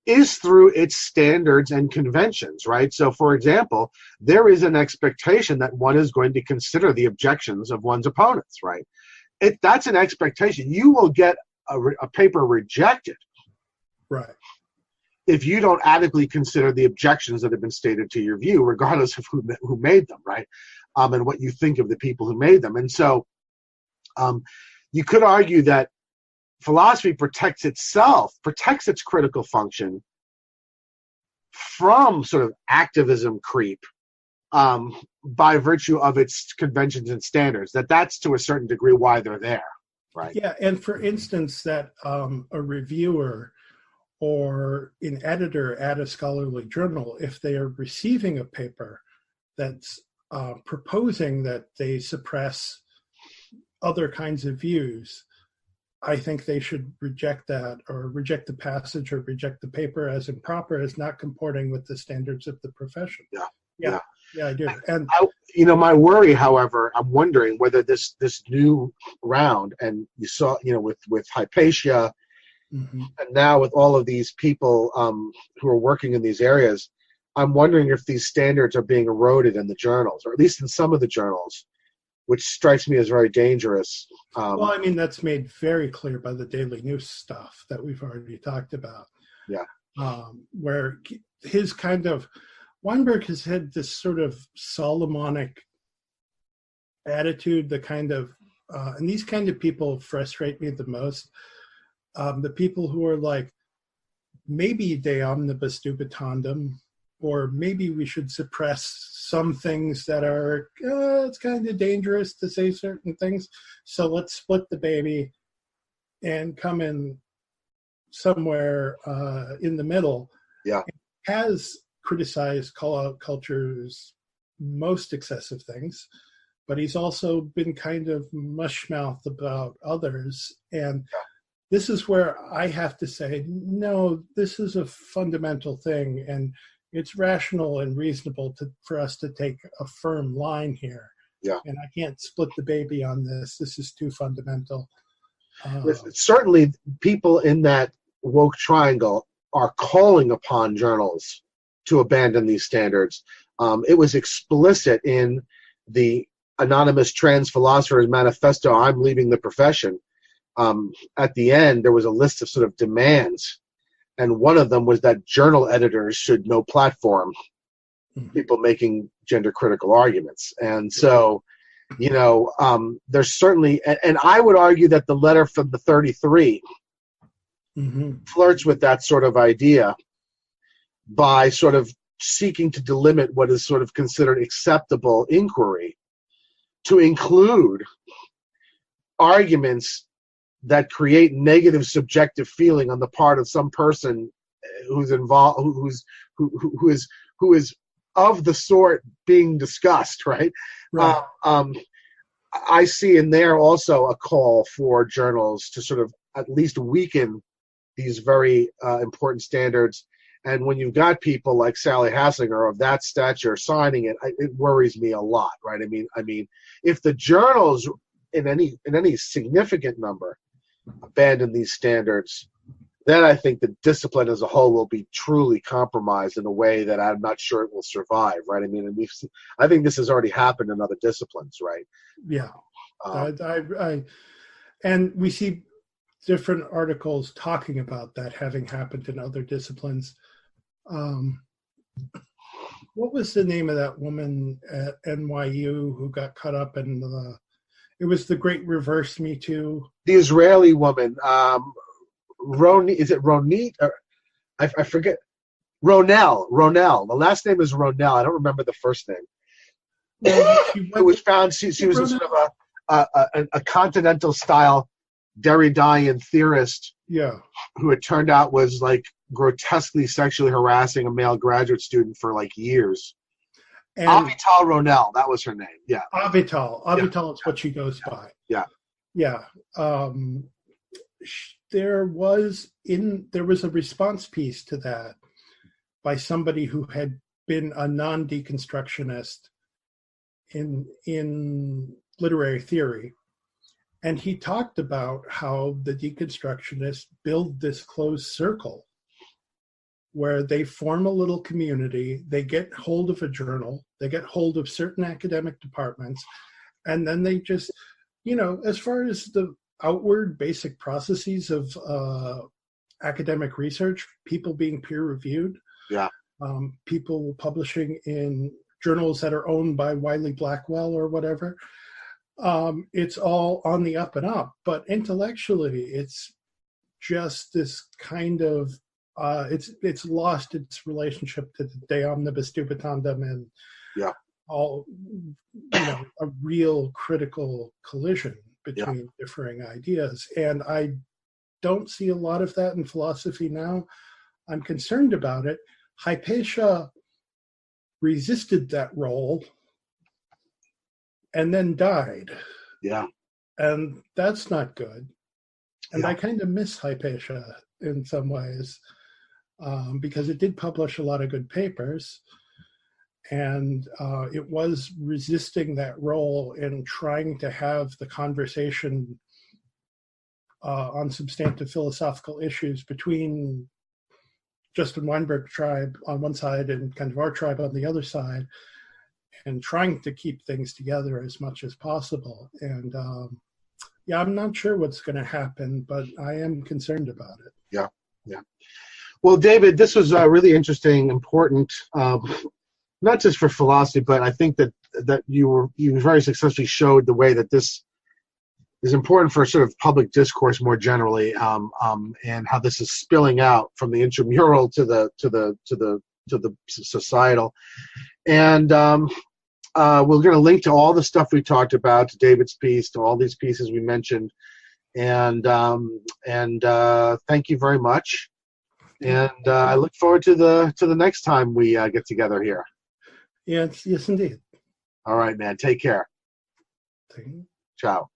is through its standards and conventions, right? So, for example, there is an expectation that one is going to consider the objections of one's opponents, right? That's an expectation. You will get a paper rejected, right, if you don't adequately consider the objections that have been stated to your view, regardless of who made them, right? And what you think of the people who made them. And so you could argue that philosophy protects its critical function from sort of activism creep by virtue of its conventions and standards. That's to a certain degree why they're there, right? Yeah, and for instance, that a reviewer or an editor at a scholarly journal, if they are receiving a paper that's proposing that they suppress other kinds of views, I think they should reject that, or reject the passage, or reject the paper as improper, as not comporting with the standards of the profession. Yeah, I do. And my worry, however, I'm wondering whether this new round, and you saw, with Hypatia, mm-hmm. and now with all of these people who are working in these areas, I'm wondering if these standards are being eroded in the journals, or at least in some of the journals, which strikes me as very dangerous. Well, I mean, that's made very clear by the Daily News stuff that we've already talked about. Yeah. Where his kind of, Weinberg has had this sort of Solomonic attitude, the kind of, and these kind of people frustrate me the most. The people who are like, maybe de omnibus dubitandum, or maybe we should suppress some things that are, it's kind of dangerous to say certain things, so let's split the baby and come in somewhere in the middle. Yeah. Has criticized call-out culture's most excessive things, but he's also been kind of mush-mouthed about others. And this is where I have to say, no, this is a fundamental thing, and it's rational and reasonable for us to take a firm line here. Yeah. And I can't split the baby on this. This is too fundamental. Certainly, people in that woke triangle are calling upon journals to abandon these standards. It was explicit in the anonymous trans philosophers manifesto, I'm leaving the profession. At the end, there was a list of sort of demands. And one of them was that journal editors should no platform people making gender critical arguments. And so, there's certainly, and I would argue that the letter from the 33 flirts with that sort of idea by sort of seeking to delimit what is sort of considered acceptable inquiry to include arguments that create negative subjective feeling on the part of some person who's involved, who is of the sort being discussed, right? I see in there also a call for journals to sort of at least weaken these very important standards. And when you've got people like Sally Hassinger of that stature signing it, it worries me a lot, right? I mean, if the journals in any significant number abandon these standards, then I think the discipline as a whole will be truly compromised in a way that I'm not sure it will survive, right? I think this has already happened in other disciplines, right? Yeah. And we see different articles talking about that having happened in other disciplines. What was the name of that woman at NYU who got caught up in It was the great reverse Me Too. The Israeli woman, is it Ronit? Or, I forget. Ronell. The last name is Ronell. I don't remember the first name. It was found she was a sort of a continental-style Derridian theorist, who it turned out was like grotesquely sexually harassing a male graduate student for like years. And Avital Ronell, that was her name. Yeah, Avital is what she goes by. Yeah. There was a response piece to that by somebody who had been a non-deconstructionist in literary theory. And he talked about how the deconstructionists build this closed circle where they form a little community, they get hold of a journal, they get hold of certain academic departments, and then they just, as far as the outward basic processes of academic research, people being peer-reviewed, people publishing in journals that are owned by Wiley Blackwell or whatever, it's all on the up and up. But intellectually, it's just this kind of it's lost its relationship to the De Omnibus Dubitandum and all a real critical collision between differing ideas. And I don't see a lot of that in philosophy now. I'm concerned about it. Hypatia resisted that role and then died. Yeah. And that's not good. And I kind of miss Hypatia in some ways, because it did publish a lot of good papers, and it was resisting that role in trying to have the conversation on substantive philosophical issues between Justin Weinberg tribe on one side and kind of our tribe on the other side, and trying to keep things together as much as possible. And I'm not sure what's going to happen, but I am concerned about it. Yeah. Well, David, this was really interesting, important, not just for philosophy, but I think that you very successfully showed the way that this is important for sort of public discourse more generally, and how this is spilling out from the intramural to the societal. And we're going to link to all the stuff we talked about, to David's piece, to all these pieces we mentioned, and thank you very much. And I look forward to the next time we get together here. Yes, indeed. All right, man. Take care. Ciao.